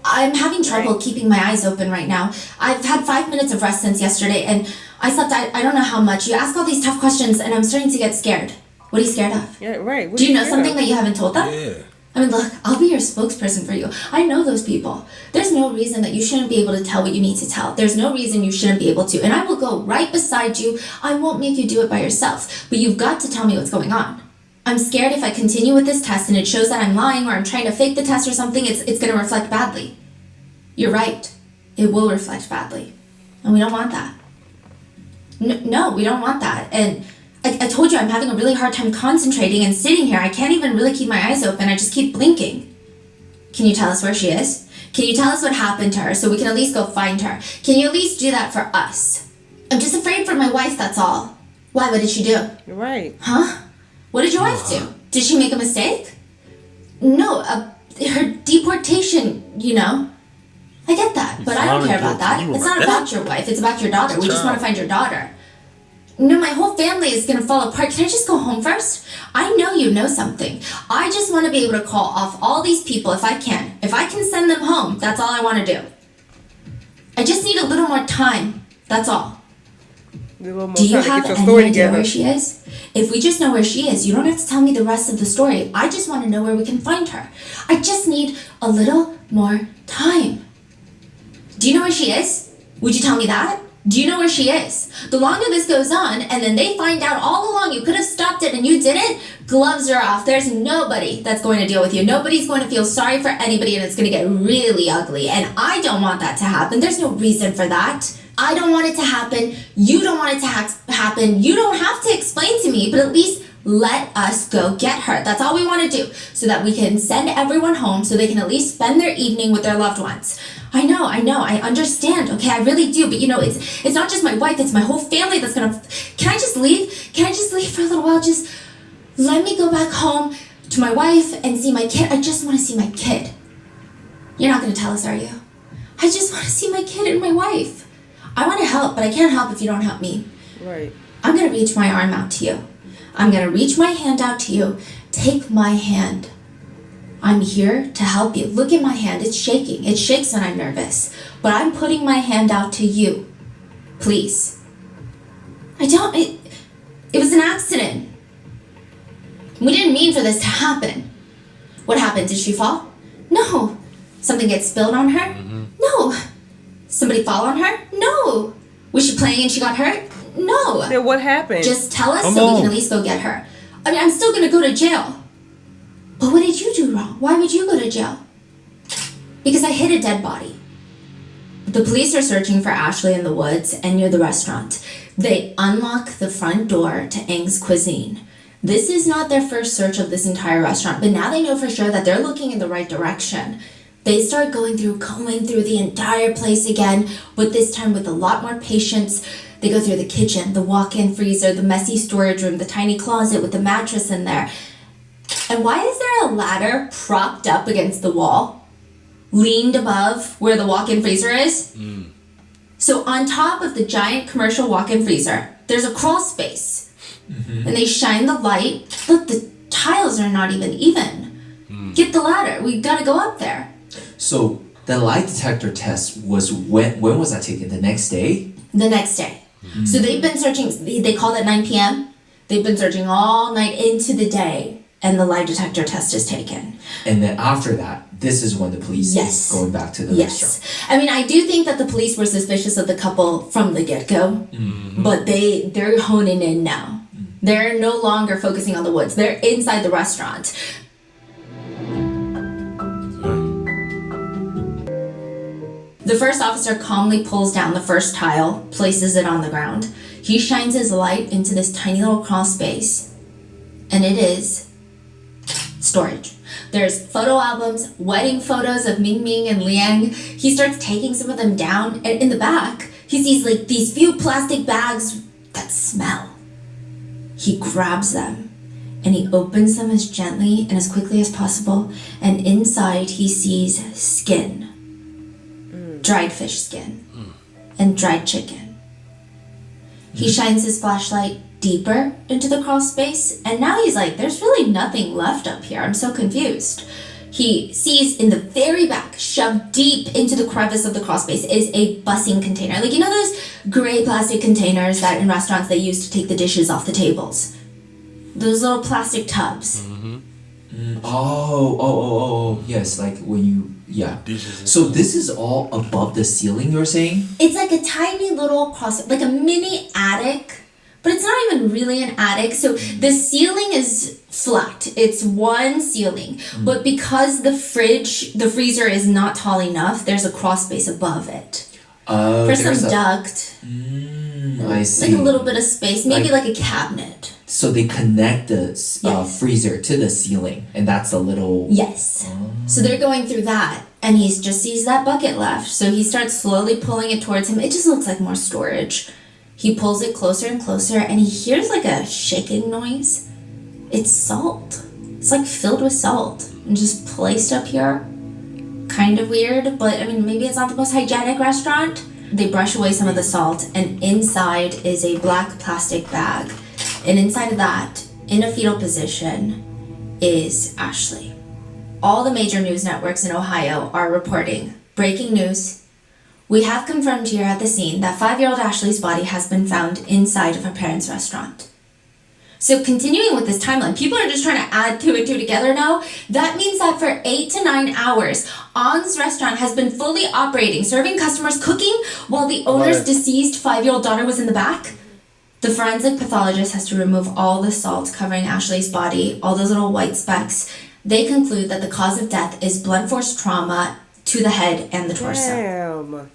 I'm having trouble keeping my eyes open right now. I've had 5 minutes of rest since yesterday, and I slept, I don't know how much. You ask all these tough questions, and I'm starting to get scared. What are you scared of?
Yeah, right. What
Do you know
scared
something
of?
that you haven't told them?
Yeah.
I mean, look, I'll be your spokesperson for you. I know those people. There's no reason that you shouldn't be able to tell what you need to tell. There's no reason you shouldn't be able to. And I will go right beside you. I won't make you do it by yourself. But you've got to tell me what's going on. I'm scared if I continue with this test and it shows that I'm lying or I'm trying to fake the test or something, it's going to reflect badly. You're right. It will reflect badly. And we don't want that. No, we don't want that. And I told you I'm having a really hard time concentrating and sitting here. I can't even really keep my eyes open. I just keep blinking. Can you tell us where she is? Can you tell us what happened to her so we can at least go find her? Can you at least do that for us? I'm just afraid for my wife, that's all. Why? What did she do?
You're right.
Huh? What did your wife do? Did she make a mistake? No, her deportation, you know. I get that, but I don't care about that. It's not about your wife, it's about your daughter. We just want to find your daughter. No, my whole family is gonna fall apart. Can I just go home first? I know you know something. I just want to be able to call off all these people if I can. If I can send them home, that's all I want to do. I just need a little more time. That's all.
Do
you have any idea where she is? If we just know where she is, you don't have to tell me the rest of the story. I just want to know where we can find her. I just need a little more time. Do you know where she is? Would you tell me that? Do you know where she is? The longer this goes on, and then they find out all along you could have stopped it and you didn't, gloves are off. There's nobody that's going to deal with you. Nobody's going to feel sorry for anybody, and it's going to get really ugly. And I don't want that to happen. There's no reason for that. I don't want it to happen. You don't want it to happen. You don't have to explain to me, but at least let us go get her. That's all we want to do, so that we can send everyone home so they can at least spend their evening with their loved ones. I know, I understand, okay, I really do, but you know, it's not just my wife, it's my whole family that's gonna... Can I just leave? Can I just leave for a little while? Just let me go back home to my wife and see my kid. I just want to see my kid. You're not gonna tell us, are you? I just want to see my kid and my wife. I want to help, but I can't help if you don't help me.
Right.
I'm gonna reach my arm out to you. I'm gonna reach my hand out to you. Take my hand. I'm here to help you. Look at my hand, it's shaking. It shakes when I'm nervous. But I'm putting my hand out to you. Please. It was an accident. We didn't mean for this to happen. What happened? Did she fall? No. Something get spilled on her? Mm-hmm. No. Somebody fall on her? No. Was she playing and she got hurt? No.
Then what happened?
Just tell us so we can at least go get her. I mean, I'm still gonna go to jail. But what did you do wrong? Why would you go to jail? Because I hit a dead body. The police are searching for Ashley in the woods and near the restaurant. They unlock the front door to Eng's Cuisine. This is not their first search of this entire restaurant, but now they know for sure that they're looking in the right direction. They start combing through the entire place again, but this time with a lot more patience. They go through the kitchen, the walk-in freezer, the messy storage room, the tiny closet with the mattress in there. And why is there a ladder propped up against the wall, leaned above where the walk-in freezer is? So on top of the giant commercial walk-in freezer, there's a crawl space. Mm-hmm. And they shine the light. Look, the tiles are not even. Get the ladder. We gotta go up there.
So the lie detector test was when was that taken? The next day?
The next day. Mm-hmm. So they've been searching, they called at 9 p.m. They've been searching all night into the day. And the lie detector test is taken.
And then after that, this is when the police is going back to the restaurant.
I mean, I do think that the police were suspicious of the couple from the get-go, but they're honing in now. They're no longer focusing on the woods. They're inside the restaurant. The first officer calmly pulls down the first tile, places it on the ground. He shines his light into this tiny little crawl space, and it is storage. There's photo albums, wedding photos of Ming Ming and Liang. He starts taking some of them down, and in the back, he sees like these few plastic bags that smell. He grabs them, and he opens them as gently and as quickly as possible, and inside he sees skin. Dried fish skin. And dried chicken. He shines his flashlight deeper into the crawl space, and now he's like, there's really nothing left up here. I'm so confused. He sees in the very back, shoved deep into the crevice of the crawl space, is a bussing container. Like, you know those gray plastic containers that in restaurants they use to take the dishes off the tables? Those little plastic tubs.
Yes, like when you, yeah.
Dishes and
So
stuff.
this is all above the ceiling, you're saying?
It's like a tiny little like a mini attic, but it's not even really an attic. So the ceiling is flat. It's one ceiling, but because the freezer is not tall enough, there's a crawl space above it for some
There's a,
duct,
I see.
like a little bit of space, maybe like a cabinet.
So they connect the
Yes.
freezer to the ceiling, and that's a little.
Yes. So they're going through that, and he just sees that bucket left. So he starts slowly pulling it towards him. It just looks like more storage. He pulls it closer and closer, and he hears like a shaking noise. It's salt. It's like filled with salt and just placed up here. Kind of weird, but I mean, maybe it's not the most hygienic restaurant. They brush away some of the salt, and inside is a black plastic bag. And inside of that, in a fetal position, is Ashley. All the major news networks in Ohio are reporting breaking news. We have confirmed here at the scene that 5-year-old Ashley's body has been found inside of her parents' restaurant. So continuing with this timeline, people are just trying to add 2 and 2 together now. That means that for 8 to 9 hours, On's restaurant has been fully operating, serving customers, cooking, while the owner's deceased 5-year-old daughter was in the back. The forensic pathologist has to remove all the salt covering Ashley's body, all those little white specks. They conclude that the cause of death is blunt force trauma to the head and the torso.
Damn.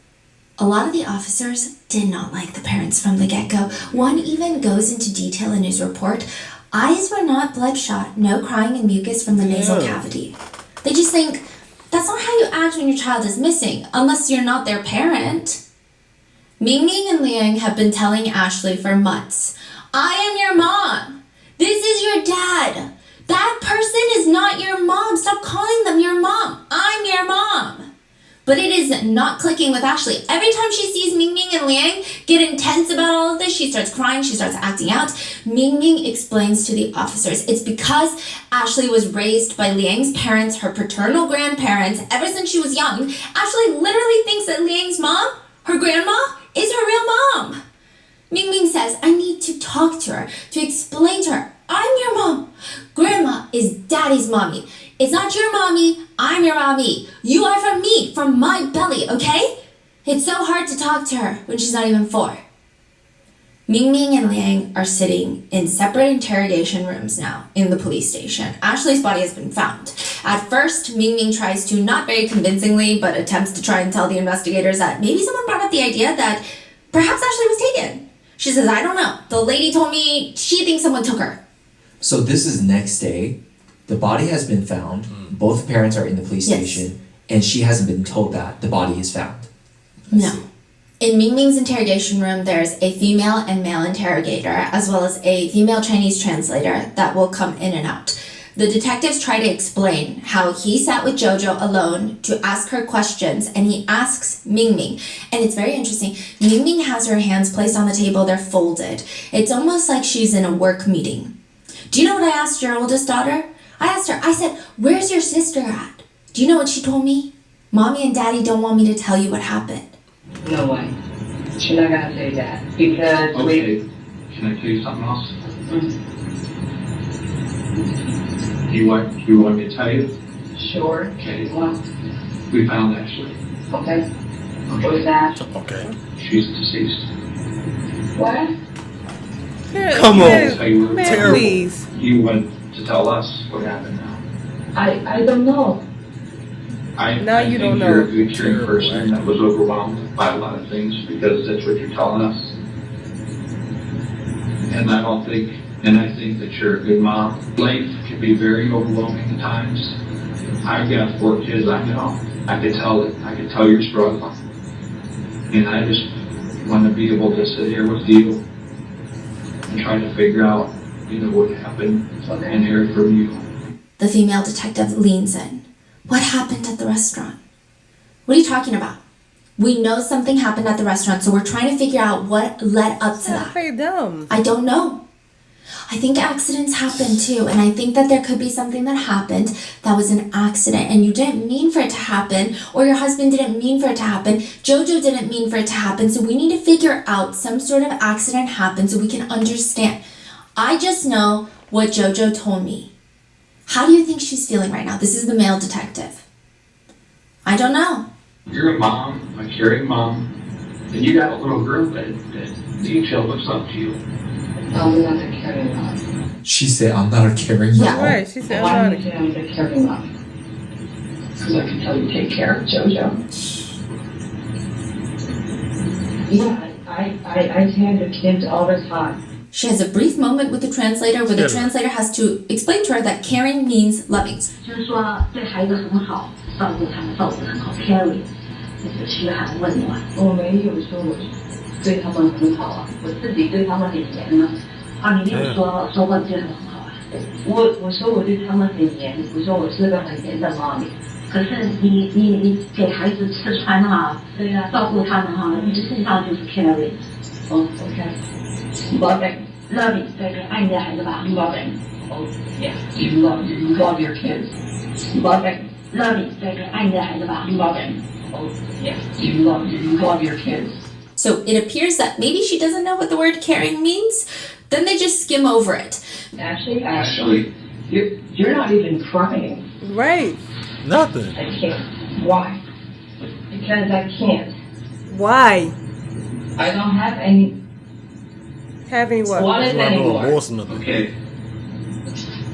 A lot of the officers did not like the parents from the get-go. One even goes into detail in his report. Eyes were not bloodshot, no crying and mucus from the nasal cavity. They just think, that's not how you act when your child is missing, unless you're not their parent. Ming Ming and Liang have been telling Ashley for months, I am your mom. This is your dad. That person is not your mom. Stop calling them your mom. I'm your mom. But it is not clicking with Ashley. Every time she sees Ming Ming and Liang get intense about all of this, she starts crying, she starts acting out. Ming Ming explains to the officers it's because Ashley was raised by Liang's parents, her paternal grandparents, ever since she was young. Ashley literally thinks that Liang's mom, her grandma, is her real mom. Ming Ming says, I need to talk to her, to explain to her, I'm your mom. Grandma is daddy's mommy. It's not your mommy, I'm your mommy. You are from me, from my belly, okay? It's so hard to talk to her when she's not even 4. Ming Ming and Liang are sitting in separate interrogation rooms now in the police station. Ashley's body has been found. At first, Ming Ming tries to, not very convincingly, but attempts to try and tell the investigators that maybe someone brought up the idea that perhaps Ashley was taken. She says, I don't know. The lady told me she thinks someone took her.
So this is next day. The body has been found. Both parents are in the police
Yes.
station, and she hasn't been told that the body is found.
No. In Ming Ming's interrogation room, there's a female and male interrogator, as well as a female Chinese translator that will come in and out. The detectives try to explain how he sat with Jojo alone to ask her questions, and he asks Ming Ming. And it's very interesting. Ming Ming has her hands placed on the table, they're folded. It's almost like she's in a work meeting. Do you know what I asked your oldest daughter? I asked her, I said, where's your sister at? Do you know what she told me? Mommy and Daddy don't want me to tell you what happened.
No way. She's not gonna say that because
Okay, can I tell you something else? You want me to tell you?
Sure.
Okay.
Well,
We found Ashley.
okay. What's that?
Okay.
She's deceased.
What?
Come on.
Tell you what,
Man,
Terrible.
please.
you went to tell us what happened now.
I don't know.
Now
I
you
think
don't
you're
know.
a good caring person that was overwhelmed by a lot of things because that's what you're telling us. And I think that you're a good mom. Life can be very overwhelming at times. I've got 4 kids I know. I could tell you're struggling. And I just want to be able to sit here with you and try to figure out, what happened and hear it from you.
The female detective leans in. What happened at the restaurant? What are you talking about? We know something happened at the restaurant, so we're trying to figure out what led up to that.
Play dumb.
I don't know. I think accidents happen too, and I think that there could be something that happened that was an accident, and you didn't mean for it to happen, or your husband didn't mean for it to happen, Jojo didn't mean for it to happen, so we need to figure out some sort of accident happened so we can understand. I just know what Jojo told me. How do you think she's feeling right now? This is the male detective. I don't know.
You're a mom, a caring mom, and you got a little girl that detail looks up to you.
I'm not a caring mom.
She said, I'm not a caring
Yeah.
mom.
Right, she said,
Why
I'm
do you say I'm a caring mom? Because I can tell you take care of JoJo. Yeah, I tend to kids all the time.
She has a brief moment with the translator where the
Yeah.
translator has to explain to her that caring means loving.
就是说对孩子很好，照顾他们，照顾得很好 ，carry，就是嘘寒问暖。
我没有说我对他们很好啊，我自己对他们很严呢。
啊，你没有说过对他们很好啊？
我说我对他们很严，我说我是个很严的妈咪。
可是你给孩子吃穿哈，
对呀、
照顾他们哈，你的身上就是 carry。
哦，OK，loving，
loving， 对对，爱你的孩子吧
loving， oh yeah，you love your kids，loving，
，loving， 对对，爱你的孩子吧
loving， oh yeah，you love your kids。
So it appears that maybe she doesn't know what the word caring means. Then they just skim over it.
Ashley, you're not even crying.
right.
Nothing.
I can't. Why? Because I can't.
Why?
I don't have any.
Having what?
Want it
That's why I know
anymore.
remorse or nothing.
Okay.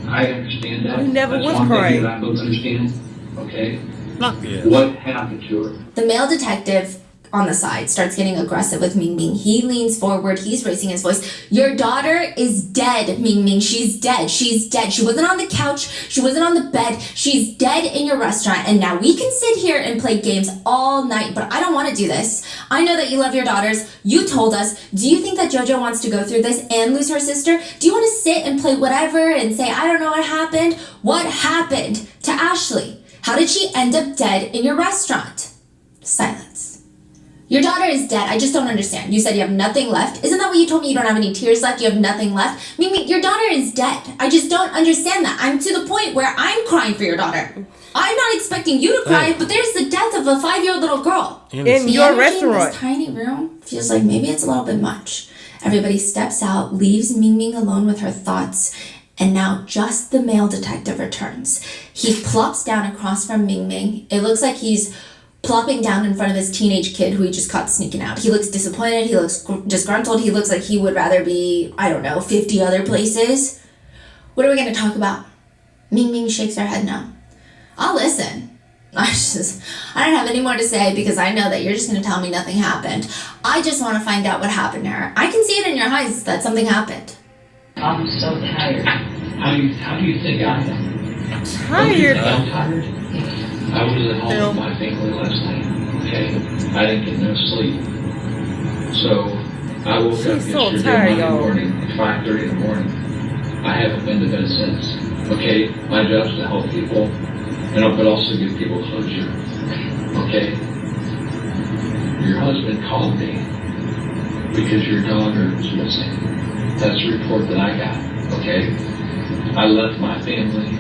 I understand that.
You never
That's
was
one thing
crying.
that I both understand. Okay.
Not yet.
What happened to her?
The male detective on the side starts getting aggressive with Ming Ming. He leans forward. He's raising his voice. Your daughter is dead, Ming Ming. She's dead. She's dead. She wasn't on the couch. She wasn't on the bed. She's dead in your restaurant. And now we can sit here and play games all night, but I don't want to do this. I know that you love your daughters. You told us. Do you think that JoJo wants to go through this and lose her sister? Do you want to sit and play whatever and say, I don't know what happened? What happened to Ashley? How did she end up dead in your restaurant? Silence. Your daughter is dead. I just don't understand. You said you have nothing left. Isn't that what you told me? You don't have any tears left. You have nothing left. Mimi, your daughter is dead. I just don't understand that. I'm to the point where I'm crying for your daughter. I'm not expecting you to cry, but there's the death of a 5-year-old little girl.
In
The
your
energy in
restaurant.
this tiny room feels like maybe it's a little bit much. Everybody steps out, leaves Ming Ming alone with her thoughts, and now just the male detective returns. He plops down across from Ming Ming. It looks like he's plopping down in front of his teenage kid who he just caught sneaking out. He looks disappointed. He looks disgruntled. He looks like he would rather be, 50 other places. What are we going to talk about? Ming Ming shakes her head no. I'll listen. I don't have any more to say because I know that you're just going to tell me nothing happened. I just want to find out what happened to her. I can see it in your eyes that something happened.
I'm so tired.
How do you think I am?
Tired.
I'm tired. I was at home with my family last night. Okay. I didn't get no sleep. So I woke up
She's so
yesterday
tired,
Monday
y'all.
morning at 5:30 in the morning. I haven't been to bed since. Okay. My job's to help people, but also give people closure. Okay. Your husband called me because your daughter was missing. That's the report that I got. Okay. I left my family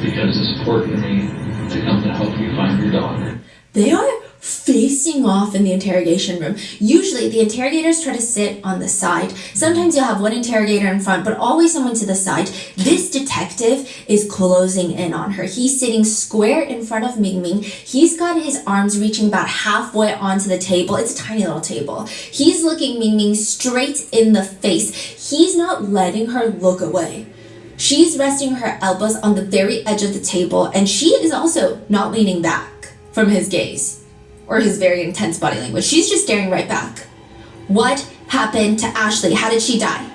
because it's important to me to come to help you find your daughter.
They are facing off in the interrogation room. Usually the interrogators try to sit on the side. Sometimes you'll have one interrogator in front, but always someone to the side. This detective is closing in on her. He's sitting square in front of Ming Ming. He's got his arms reaching about halfway onto the table. It's a tiny little table. He's looking Ming Ming straight in the face. He's not letting her look away. She's resting her elbows on the very edge of the table, and she is also not leaning back from his gaze or his very intense body language. She's just staring right back. What happened to Ashley? How did she die?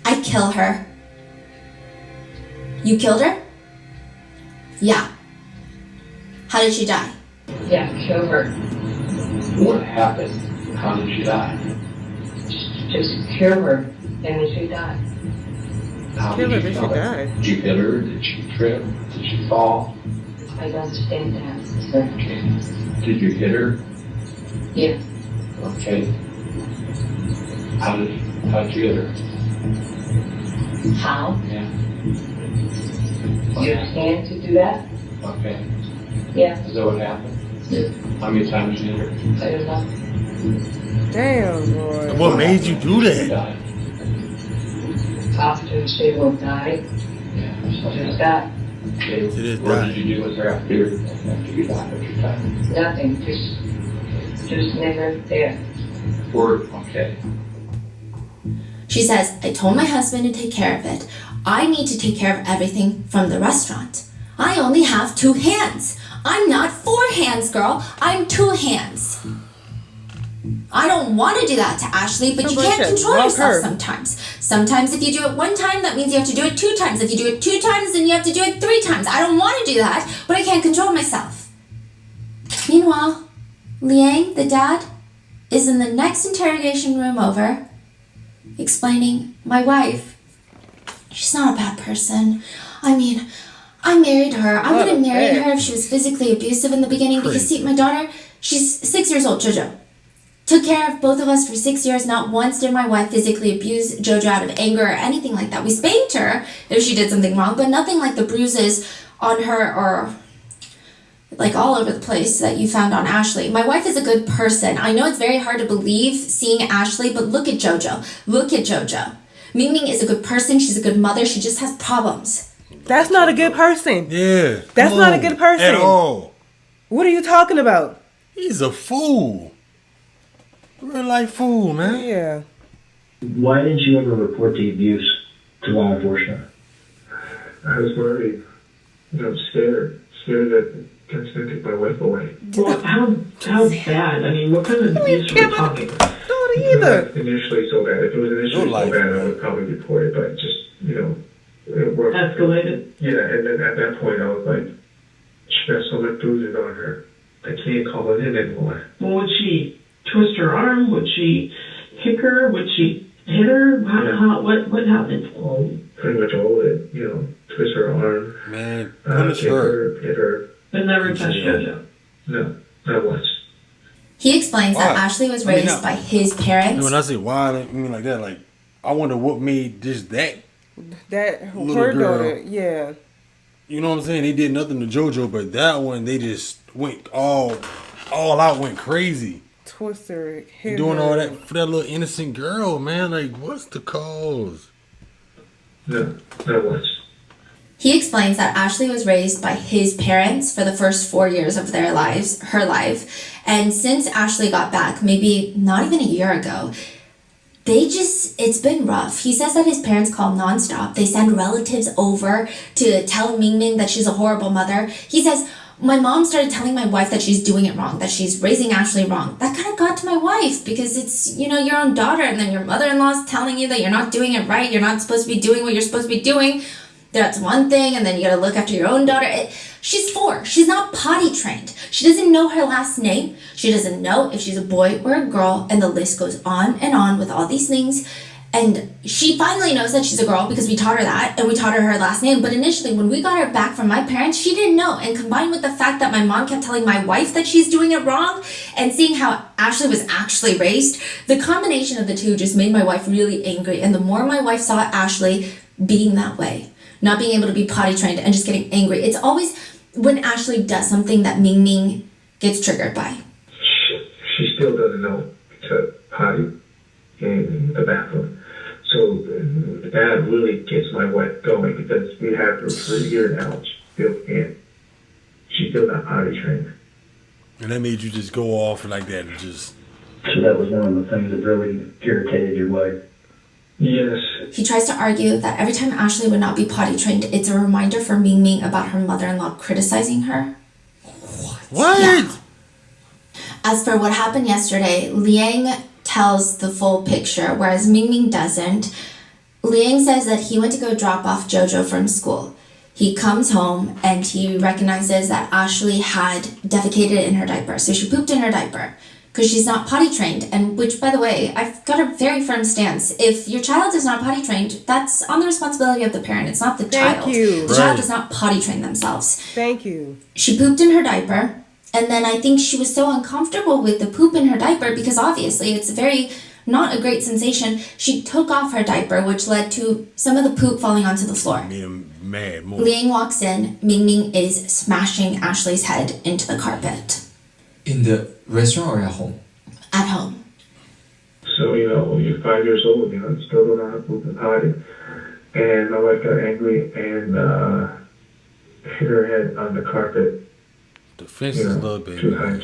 I kill her. You killed her? Yeah. How did she die?
Yeah, kill her.
What happened? How did she die?
Just kill her, and then she died.
How
Kill her,
did you
then she
kill her?
died.
Did you hit her? Did she trip? Did she fall?
I don't understand that, sir.
Okay. Did you hit her?
Yeah.
Okay. How'd you hit her?
How?
Yeah.
You understand to do that?
Okay.
Yeah.
Is that what happened?
Yeah.
How many times did you hit her?
I don't know.
Damn, boy.
What made you do
She
that?
died.
After she will die,
Yeah.
just that.
Okay,
It is
what
that.
did you do with her after you got her? You got her?
Nothing, just never there.
Or, okay.
She says, I told my husband to take care of it. I need to take care of everything from the restaurant. I only have 2 hands. I'm not 4 hands, girl. I'm 2 hands. I don't want to do that to Ashley, but
So
you can't
bullshit.
control
Love
yourself
her.
sometimes. Sometimes if you do it 1 time, that means you have to do it 2 times. If you do it 2 times, then you have to do it 3 times. I don't want to do that, but I can't control myself. Meanwhile, Liang, the dad, is in the next interrogation room over, explaining, my wife, she's not a bad person. I mean, I married her. I would have married her if she was physically abusive in the beginning because, see, my daughter, she's 6 years old, Jojo. Took care of both of us for 6 years. Not once did my wife physically abuse Jojo out of anger or anything like that. We spanked her if she did something wrong, but nothing like the bruises on her or like all over the place that you found on Ashley. My wife is a good person. I know it's very hard to believe seeing Ashley, but look at Jojo. Look at Jojo. Ming Ming is a good person. She's a good mother. She just has problems.
That's not a good person.
Yeah.
That's
come
not a
on.
good person.
At all.
What are you talking about?
He's a fool. Real life fool, man.
Yeah.
Why didn't you ever report the abuse to law enforcement?
I was worried. Scared that Ken's gonna take my wife away.
Well, how bad? I mean, what kind of abuse are we talking?
Don't either.
Initially so bad. If it was initially
life.
so bad, I would probably report it, but just, it worked.
Escalated?
Yeah, and then at that point I was like, she got so much bruises on her. I can't call it in anymore.
Well, would she twist her arm? Would she kick her? Would she hit her? What happened?
Well, pretty much all of it, twist her arm,
Man, punish
kick
her.
hit her.
But never touched Jojo.
No, not once.
He explains that
Why?
Ashley was
I mean,
raised
now-
by his parents.
When I say why, I mean like that. Like, I wonder what made just that.
That
Little
her
girl.
daughter, yeah.
You know what I'm saying? They did nothing to JoJo, but that one they just went all out, went crazy.
Twister, hit
Doing
her.
all that for that little innocent girl, man. Like, what's the cause?
No, not once.
He explains that Ashley was raised by his parents for the first 4 years of her life. And since Ashley got back, maybe not even a year ago, it's been rough. He says that his parents call nonstop. They send relatives over to tell Ming Ming that she's a horrible mother. He says, my mom started telling my wife that she's doing it wrong, that she's raising Ashley wrong. That kind of got to my wife because it's, your own daughter, and then your mother-in-law's telling you that you're not doing it right. You're not supposed to be doing what you're supposed to be doing. That's one thing, and then you gotta look after your own daughter. She's 4. She's not potty trained. She doesn't know her last name. She doesn't know if she's a boy or a girl, and the list goes on and on with all these things. And she finally knows that she's a girl because we taught her that, and we taught her last name. But initially, when we got her back from my parents, she didn't know. And combined with the fact that my mom kept telling my wife that she's doing it wrong, and seeing how Ashley was actually raised, the combination of the two just made my wife really angry. And the more my wife saw Ashley being that way, not being able to be potty trained and just getting angry, it's always when Ashley does something that Ming Ming gets triggered by.
She still doesn't know to potty in the bathroom. So that really gets my wife going because we have her for a year now. She still can't. She's still not potty trained.
And that made you just go off like that and just.
So that was one of the things that really irritated your wife.
Yes.
He tries to argue that every time Ashley would not be potty trained, it's a reminder for Ming Ming about her mother-in-law criticizing her.
What?
Yeah. As for what happened yesterday, Liang tells the full picture, whereas Ming Ming doesn't. Liang says that he went to go drop off Jojo from school. He comes home and he recognizes that Ashley had defecated in her diaper. So she pooped in her diaper because she's not potty trained. And which, by the way, I've got a very firm stance. If your child is not potty trained, that's on the responsibility of the parent. It's not the child.
Thank you.
The child does not potty train themselves.
Thank you.
She pooped in her diaper. And then I think she was so uncomfortable with the poop in her diaper because obviously it's very not a great sensation. She took off her diaper, which led to some of the poop falling onto the floor.
Made him mad more.
Liang walks in. Ming Ming is smashing Ashley's head into the carpet.
In the restaurant or at home?
At home.
So, when you're 5 years old, you still don't know how to poop and potty. And my wife got angry and
hit her head on the carpet.
The fence is a little bit.
2 times.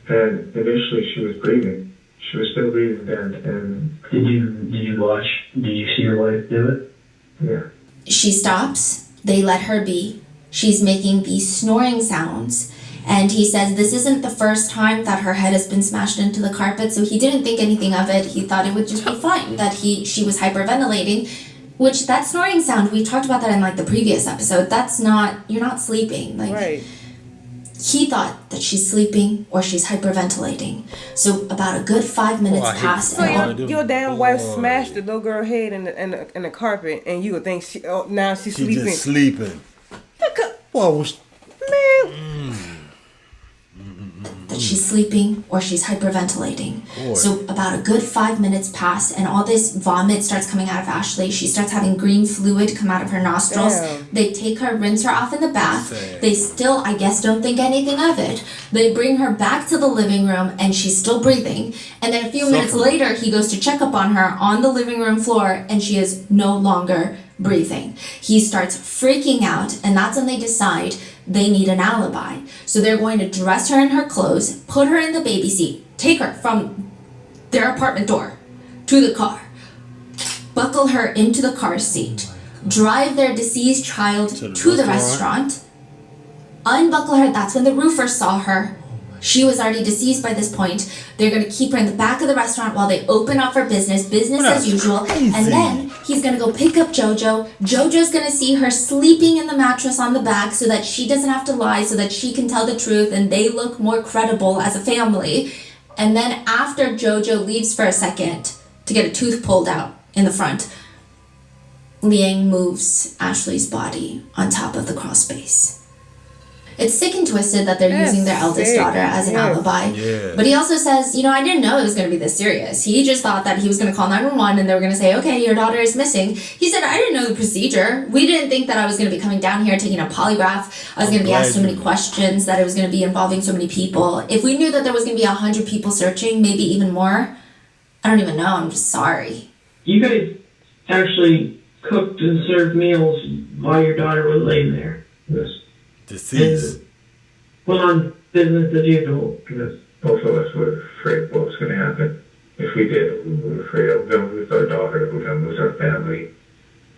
And initially she was breathing. She was still breathing then. And
did you watch? Did you see your wife do it?
Yeah.
She stops. They let her be. She's making these snoring sounds. And he says this isn't the first time that her head has been smashed into the carpet, so he didn't think anything of it. He thought it would just be fine, that she was hyperventilating, which that snoring sound, we talked about that in like the previous episode. That's not, you're not sleeping. Like,
right.
He thought that she's sleeping or she's hyperventilating. So about a good 5 minutes pass.
So your damn wife smashed the little girl head in the carpet, and you would think now she's sleeping.
She's just sleeping.
Man.
That she's sleeping or she's hyperventilating.
Boy.
So about a good 5 minutes pass, and all this vomit starts coming out of Ashley. She starts having green fluid come out of her nostrils.
Damn.
They take her, rinse her off in the bath.
Sad.
They still, I guess, don't think anything of it. They bring her back to the living room, and she's still breathing. And then a few minutes later, he goes to check up on her on the living room floor, and she is no longer breathing. He starts freaking out, and that's when they decide they need an alibi. So they're going to dress her in her clothes, put her in the baby seat, take her from their apartment door to the car, buckle her into the car seat, drive their deceased child to the restaurant, unbuckle her. That's when the roofer saw her. She was already deceased by this point. They're going to keep her in the back of the restaurant while they open up for business as usual.
Crazy.
And then he's going to go pick up JoJo. JoJo's going to see her sleeping in the mattress on the back so that she doesn't have to lie, so that she can tell the truth and they look more credible as a family. And then after JoJo leaves for a second to get a tooth pulled out in the front, Liang moves Ashley's body on top of the crawl space. It's sick and twisted that they're using their eldest daughter as an alibi.
Yeah.
But he also says, I didn't know it was going to be this serious. He just thought that he was going to call 911 and they were going to say, okay, your daughter is missing. He said, I didn't know the procedure. We didn't think that I was going to be coming down here taking a polygraph. I was going to be asked so many questions, that it was going to be involving so many people. If we knew that there was going to be 100 people searching, maybe even more, I don't even know. I'm just sorry.
You guys actually cooked and served meals while your daughter was laying there.
Yes.
Deceased.
Went on business as usual.
Because both of us were afraid what was going to happen. If we did, we were afraid of going to lose our daughter, we were going to lose our family,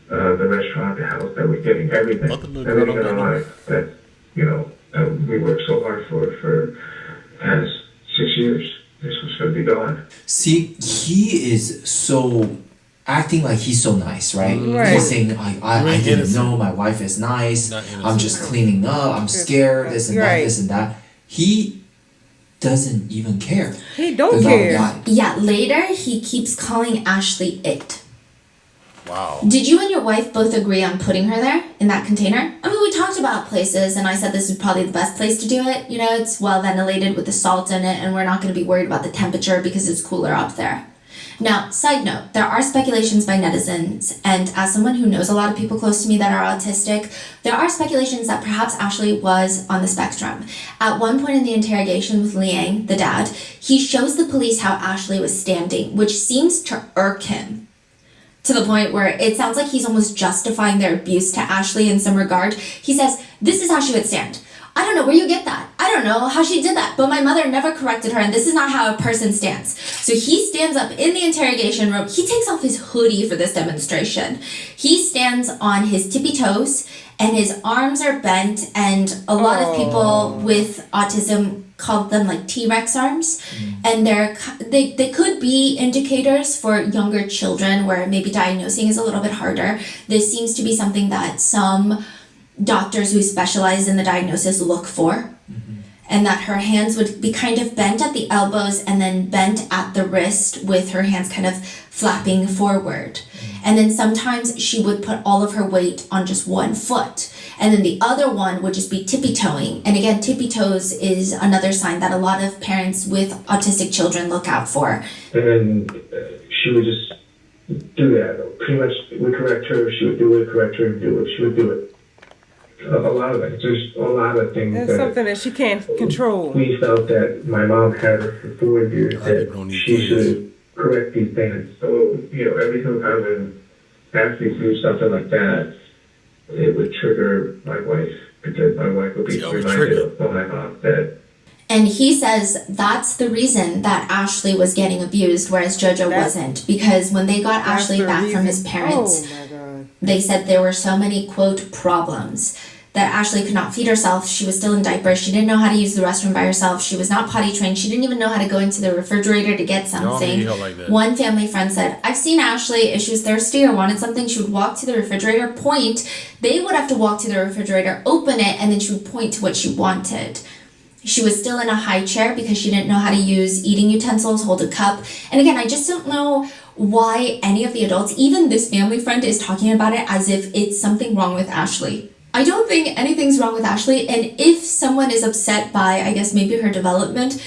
the restaurant, the house that we're getting, everything. Everything in our life that, we worked so hard for the past 6 years. This was going to be gone.
See, he is so acting like he's so nice, right? He's saying, I didn't know, my wife is nice, I'm just cleaning up, I'm scared, this and that, this and that. He doesn't even care.
He don't care.
Yeah, later he keeps calling Ashley it.
Wow.
Did you and your wife both agree on putting her there in that container? I mean, we talked about places, and I said this is probably the best place to do it. It's well ventilated with the salt in it, and we're not going to be worried about the temperature because it's cooler up there. Now, side note, there are speculations by netizens, and as someone who knows a lot of people close to me that are autistic, there are speculations that perhaps Ashley was on the spectrum. At one point in the interrogation with Liang, the dad, he shows the police how Ashley was standing, which seems to irk him, to the point where it sounds like he's almost justifying their abuse to Ashley in some regard. He says, this is how she would stand. I don't know where you get that. I don't know how she did that, but my mother never corrected her, and this is not how a person stands. So he stands up in the interrogation room. He takes off his hoodie for this demonstration. He stands on his tippy toes, and his arms are bent, and a lot of people with autism call them like T-Rex arms, and they could be indicators for younger children where maybe diagnosing is a little bit harder. This seems to be something that some doctors who specialize in the diagnosis look for, and that her hands would be kind of bent at the elbows and then bent at the wrist with her hands kind of flapping forward. And then sometimes she would put all of her weight on just one foot, and then the other one would just be tippy-toeing. And again, tippy-toes is another sign that a lot of parents with autistic children look out for.
And then she would just do that. Pretty much, we correct her, she would do it, correct her, and do it. She would do it. A lot of it. There's a lot of things.
That's something that she can't control.
We felt that my mom had her for 4 years that she should correct these things. So, every single time when Ashley do something like that, it would trigger my wife because my wife would be reminded of my mom that.
And he says that's the reason that Ashley was getting abused, whereas JoJo wasn't. Because when they got Ashley back from his parents, they said there were so many, quote, problems. That Ashley could not feed herself. She was still in diapers. She didn't know how to use the restroom by herself. She was not potty trained. She didn't even know how to go into the refrigerator to get something. One family friend said, I've seen Ashley, if she was thirsty or wanted something, she would walk to the refrigerator, point. They would have to walk to the refrigerator, open it, and then she would point to what she wanted. She was still in a high chair because she didn't know how to use eating utensils, hold a cup. And again, I just don't know why any of the adults, even this family friend, is talking about it as if it's something wrong with Ashley. I don't think anything's wrong with Ashley, and if someone is upset by, I guess, maybe her development,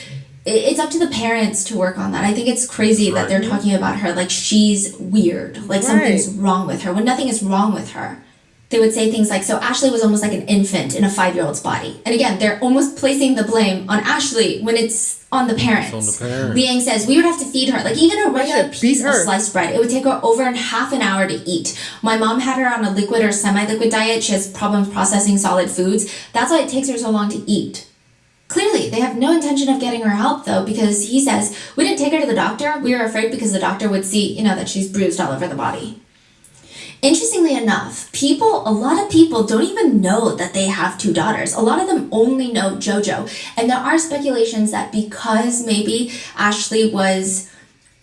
it's up to the parents to work on that. I think it's crazy that they're talking about her like she's weird, like something's wrong with her, when nothing is wrong with her. They would say things like, so Ashley was almost like an infant in a 5-year-old's body. And again, they're almost placing the blame on Ashley when it's on the parents.
It's on the parents.
Liang says, we would have to feed her. Like even a regular piece of sliced bread, it would take her over half an hour to eat. My mom had her on a liquid or semi-liquid diet. She has problems processing solid foods. That's why it takes her so long to eat. Clearly, they have no intention of getting her help though, because he says, we didn't take her to the doctor. We were afraid because the doctor would see, that she's bruised all over the body. Interestingly enough, a lot of people don't even know that they have 2 daughters. A lot of them only know JoJo. And there are speculations that because maybe Ashley was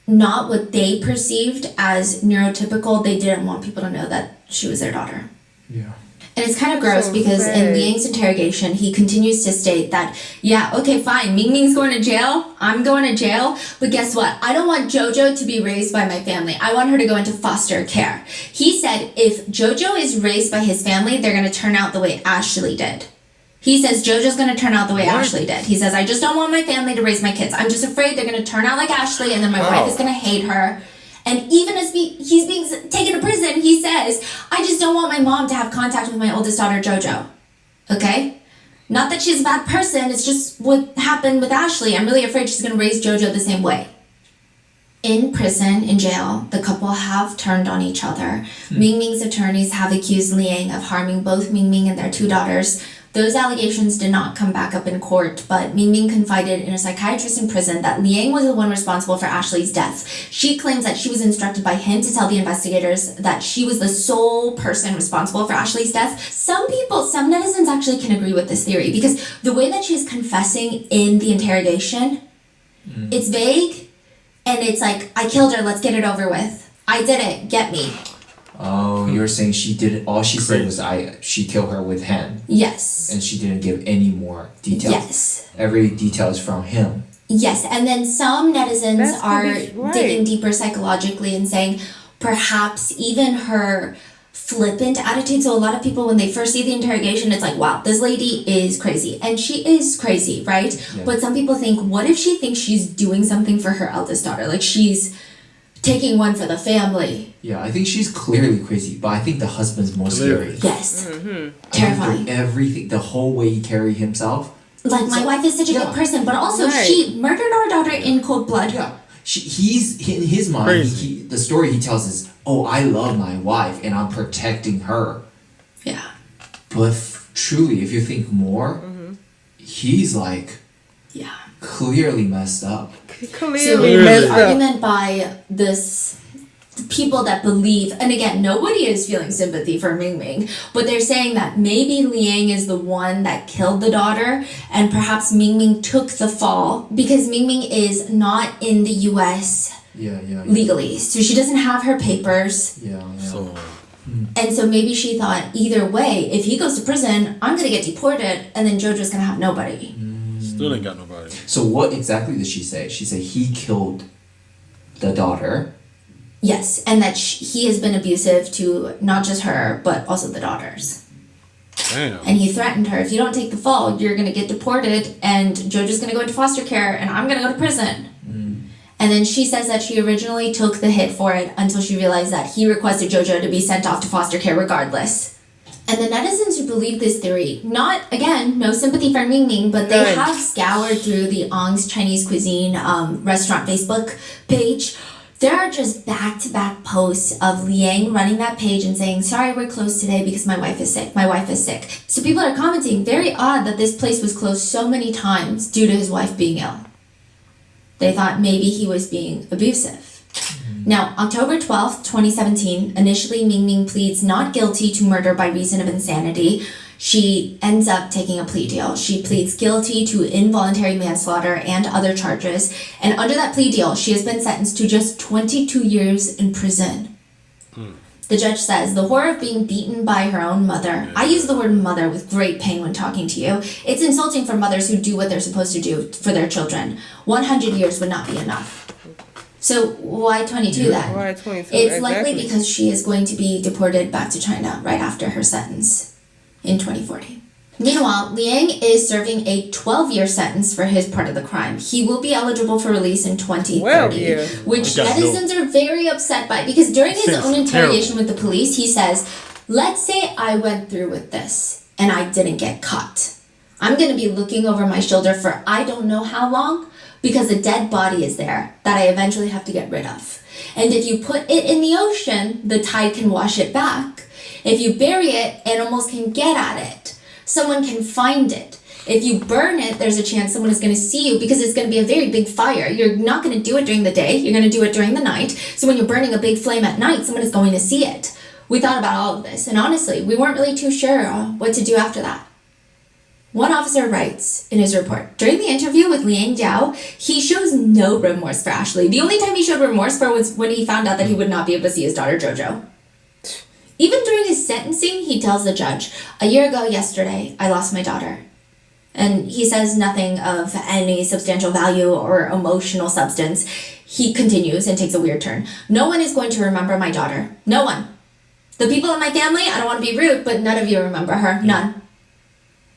not what they perceived as neurotypical, they didn't want people to know that she was their daughter.
Yeah.
And it's kind of gross because in Liang's interrogation, he continues to state that, yeah, okay, fine, Mingming's going to jail, I'm going to jail, but guess what? I don't want JoJo to be raised by my family. I want her to go into foster care. He said if JoJo is raised by his family, they're going to turn out the way Ashley did. He says JoJo's going to turn out the way Ashley did. He says, I just don't want my family to raise my kids. I'm just afraid they're going to turn out like Ashley and then my wife is going to hate her. And even as he's being taken to prison, he says, I just don't want my mom to have contact with my oldest daughter, JoJo. Okay? Not that she's a bad person, it's just what happened with Ashley. I'm really afraid she's going to raise JoJo the same way. In prison, in jail, the couple have turned on each other. Mingming's attorneys have accused Liang of harming both Mingming and their 2 daughters. Those allegations did not come back up in court, but Mingming confided in a psychiatrist in prison that Liang was the one responsible for Ashley's death. She claims that she was instructed by him to tell the investigators that she was the sole person responsible for Ashley's death. Some netizens actually can agree with this theory because the way that she's confessing in the interrogation, it's vague and it's like, I killed her, let's get it over with. I did it, get me.
Oh, you're saying she did all she said was she killed her with hand.
Yes.
And she didn't give any more details.
Yes.
Every detail is from him.
Yes, and then some netizens are digging deeper psychologically and saying perhaps even her flippant attitude. So a lot of people, when they first see the interrogation, it's like, wow, this lady is crazy. And she is crazy, right? Yeah. But some people think, what if she thinks she's doing something for her eldest daughter? Like she's taking one for the family.
Yeah, I think she's clearly crazy, but I think the husband's more scary.
Yes. Terrifying.
Everything, the whole way he carried himself.
Like, my wife is such a good person, but also she murdered our daughter in cold blood.
Yeah. He's, in his mind, the story he tells is, oh, I love my wife and I'm protecting her.
Yeah.
But truly, if you think more, he's like, clearly messed up.
Clearly messed up. Argument by this people that believe, and again, nobody is feeling sympathy for Mingming, but they're saying that maybe Liang is the one that killed the daughter, and perhaps Mingming took the fall because Mingming is not in the U.S. legally, so she doesn't have her papers. And so maybe she thought, either way, if he goes to prison, I'm gonna get deported, and then JoJo's gonna have nobody.
Still ain't got nobody.
So what exactly did she say? She said he killed the daughter.
Yes, and that he has been abusive to not just her, but also the daughters.
Damn.
And he threatened her, if you don't take the fall, you're going to get deported, and JoJo's going to go into foster care, and I'm going to go to prison. And then she says that she originally took the hit for it until she realized that he requested JoJo to be sent off to foster care regardless. And the netizens who believe this theory, not, again, no sympathy for Mingming, but they have scoured through the Ong's Chinese Cuisine restaurant Facebook page There are just back-to-back posts of Liang running that page and saying, sorry, we're closed today because my wife is sick. My wife is sick. So people are commenting, very odd that this place was closed so many times due to his wife being ill. They thought maybe he was being abusive. Now, October 12th, 2017, initially Ming Ming pleads not guilty to murder by reason of insanity. She ends up taking a plea deal. She pleads guilty to involuntary manslaughter and other charges. And under that plea deal, she has been sentenced to just 22 years in prison. The judge says, the horror of being beaten by her own mother. I use the word mother with great pain when talking to you. It's insulting for mothers who do what they're supposed to do for their children. 100 years would not be enough. So why 22 then?
Why 22?
It's likely because she is going to be deported back to China right after her sentence in 2040. Meanwhile, Liang is serving a 12-year sentence for his part of the crime. He will be eligible for release in 2030, which netizens are very upset by because during his own interrogation with the police, he says, let's say I went through with this and I didn't get caught. I'm going to be looking over my shoulder for I don't know how long because a dead body is there that I eventually have to get rid of. And if you put it in the ocean, the tide can wash it back. If you bury it, animals can get at it. Someone can find it. If you burn it, there's a chance someone is going to see you because it's going to be a very big fire. You're not going to do it during the day. You're going to do it during the night. So when you're burning a big flame at night, someone is going to see it. We thought about all of this. And honestly, we weren't really too sure what to do after that. One officer writes in his report, during the interview with Liang Jiao, he shows no remorse for Ashley. The only time he showed remorse for was when he found out that he would not be able to see his daughter Jojo. Even during his sentencing, he tells the judge, a year ago yesterday, I lost my daughter. And he says nothing of any substantial value or emotional substance. He continues and takes a weird turn. No one is going to remember my daughter. No one. The people in my family, I don't want to be rude, but none of you remember her. None.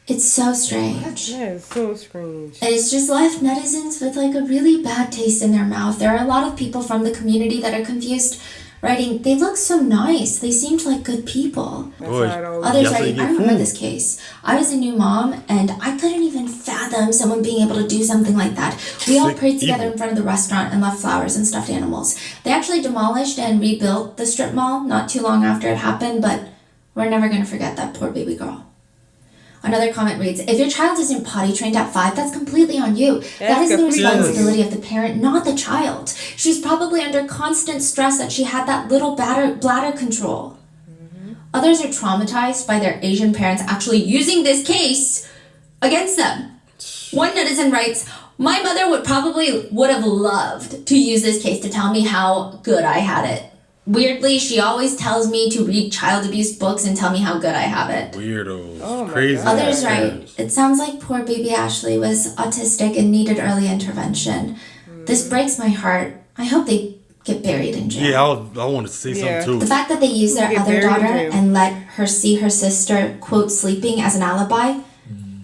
It's so strange.
Yeah, it's so strange.
And it's just left netizens with like a really bad taste in their mouth. There are a lot of people from the community that are confused, writing, they look so nice. They seemed like good people. Others writing, I remember this case. I was a new mom and I couldn't even fathom someone being able to do something like that. We all prayed together in front of the restaurant and left flowers and stuffed animals. They actually demolished and rebuilt the strip mall not too long after it happened, but we're never going to forget that poor baby girl. Another comment reads, if your child isn't potty trained at 5, that's completely on you. That is the responsibility of the parent, not the child. She's probably under constant stress that she had that little bladder control. Others are traumatized by their Asian parents actually using this case against them. One netizen writes, my mother would have loved to use this case to tell me how good I had it. Weirdly, she always tells me to read child abuse books and tell me how good I have it.
Weirdos.
Oh
crazy.
Others write, it sounds like poor baby Ashley was autistic and needed early intervention. This breaks my heart. I hope they get buried in jail.
Yeah, I want to say something too.
The fact that they used their other daughter and let her see her sister, quote, sleeping as an alibi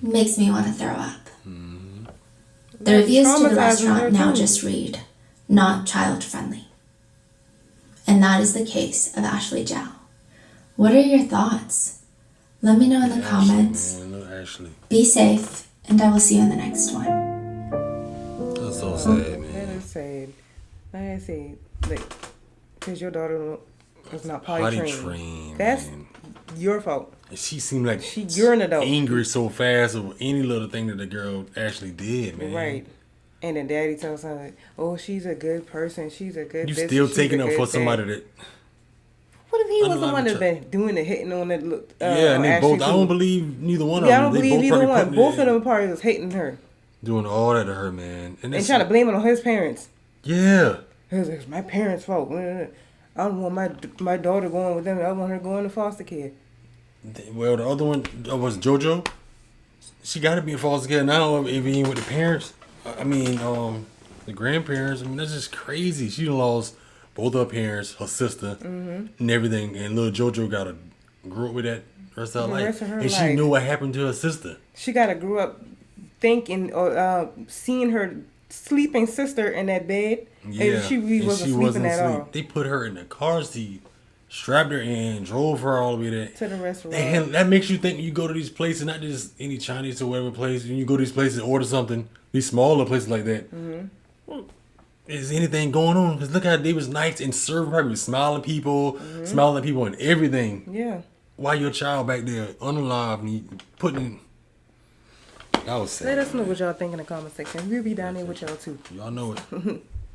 makes me want to throw up. The reviews to the restaurant now just read, not child friendly. And that is the case of Ashley Jiao. What are your thoughts? Let me know in the comments.
Ashley.
Be safe, and I will see you in the next one.
That's so sad, man.
That is sad. Like I said, like, because your daughter was not potty trained. That's your fault.
And she seemed like
you're an adult.
Angry so fast over any little thing that the girl actually did, man.
Right. And then daddy tells her, oh, she's a good person. She's a good
You still taking up for somebody that...
What if he was the one that's been doing the hitting on that?
And they both... I don't believe neither one of them.
Yeah, I don't believe either one. Both of them probably was hating her.
Doing all that to her, man.
And trying to blame it on his parents.
Yeah.
It's my parents' fault. I don't want my daughter going with them. I want her going to foster care.
Well, the other one was JoJo. She got to be in foster care now, if he ain't with the parents. I mean, the grandparents. I mean, that's just crazy. She lost both her parents, her sister, and everything. And little JoJo grew up with that rest of her life. And she knew what happened to her sister.
She got to grow up thinking or seeing her sleeping sister in that bed.
Yeah,
and she wasn't sleeping at all.
They put her in the car seat, strapped her in, drove her all the way there.
To the restaurant.
And that makes you think when you go to these places, not just any Chinese or whatever place, when you go to these places and order something, these smaller places like that. is anything going on? Because look how they was nice and serving, probably smiling people, smiling at people and everything.
Yeah.
Why your child back there unalive and you putting? That was sad.
Let us know what y'all think in the comment section. We'll be down there with y'all too.
Y'all know it.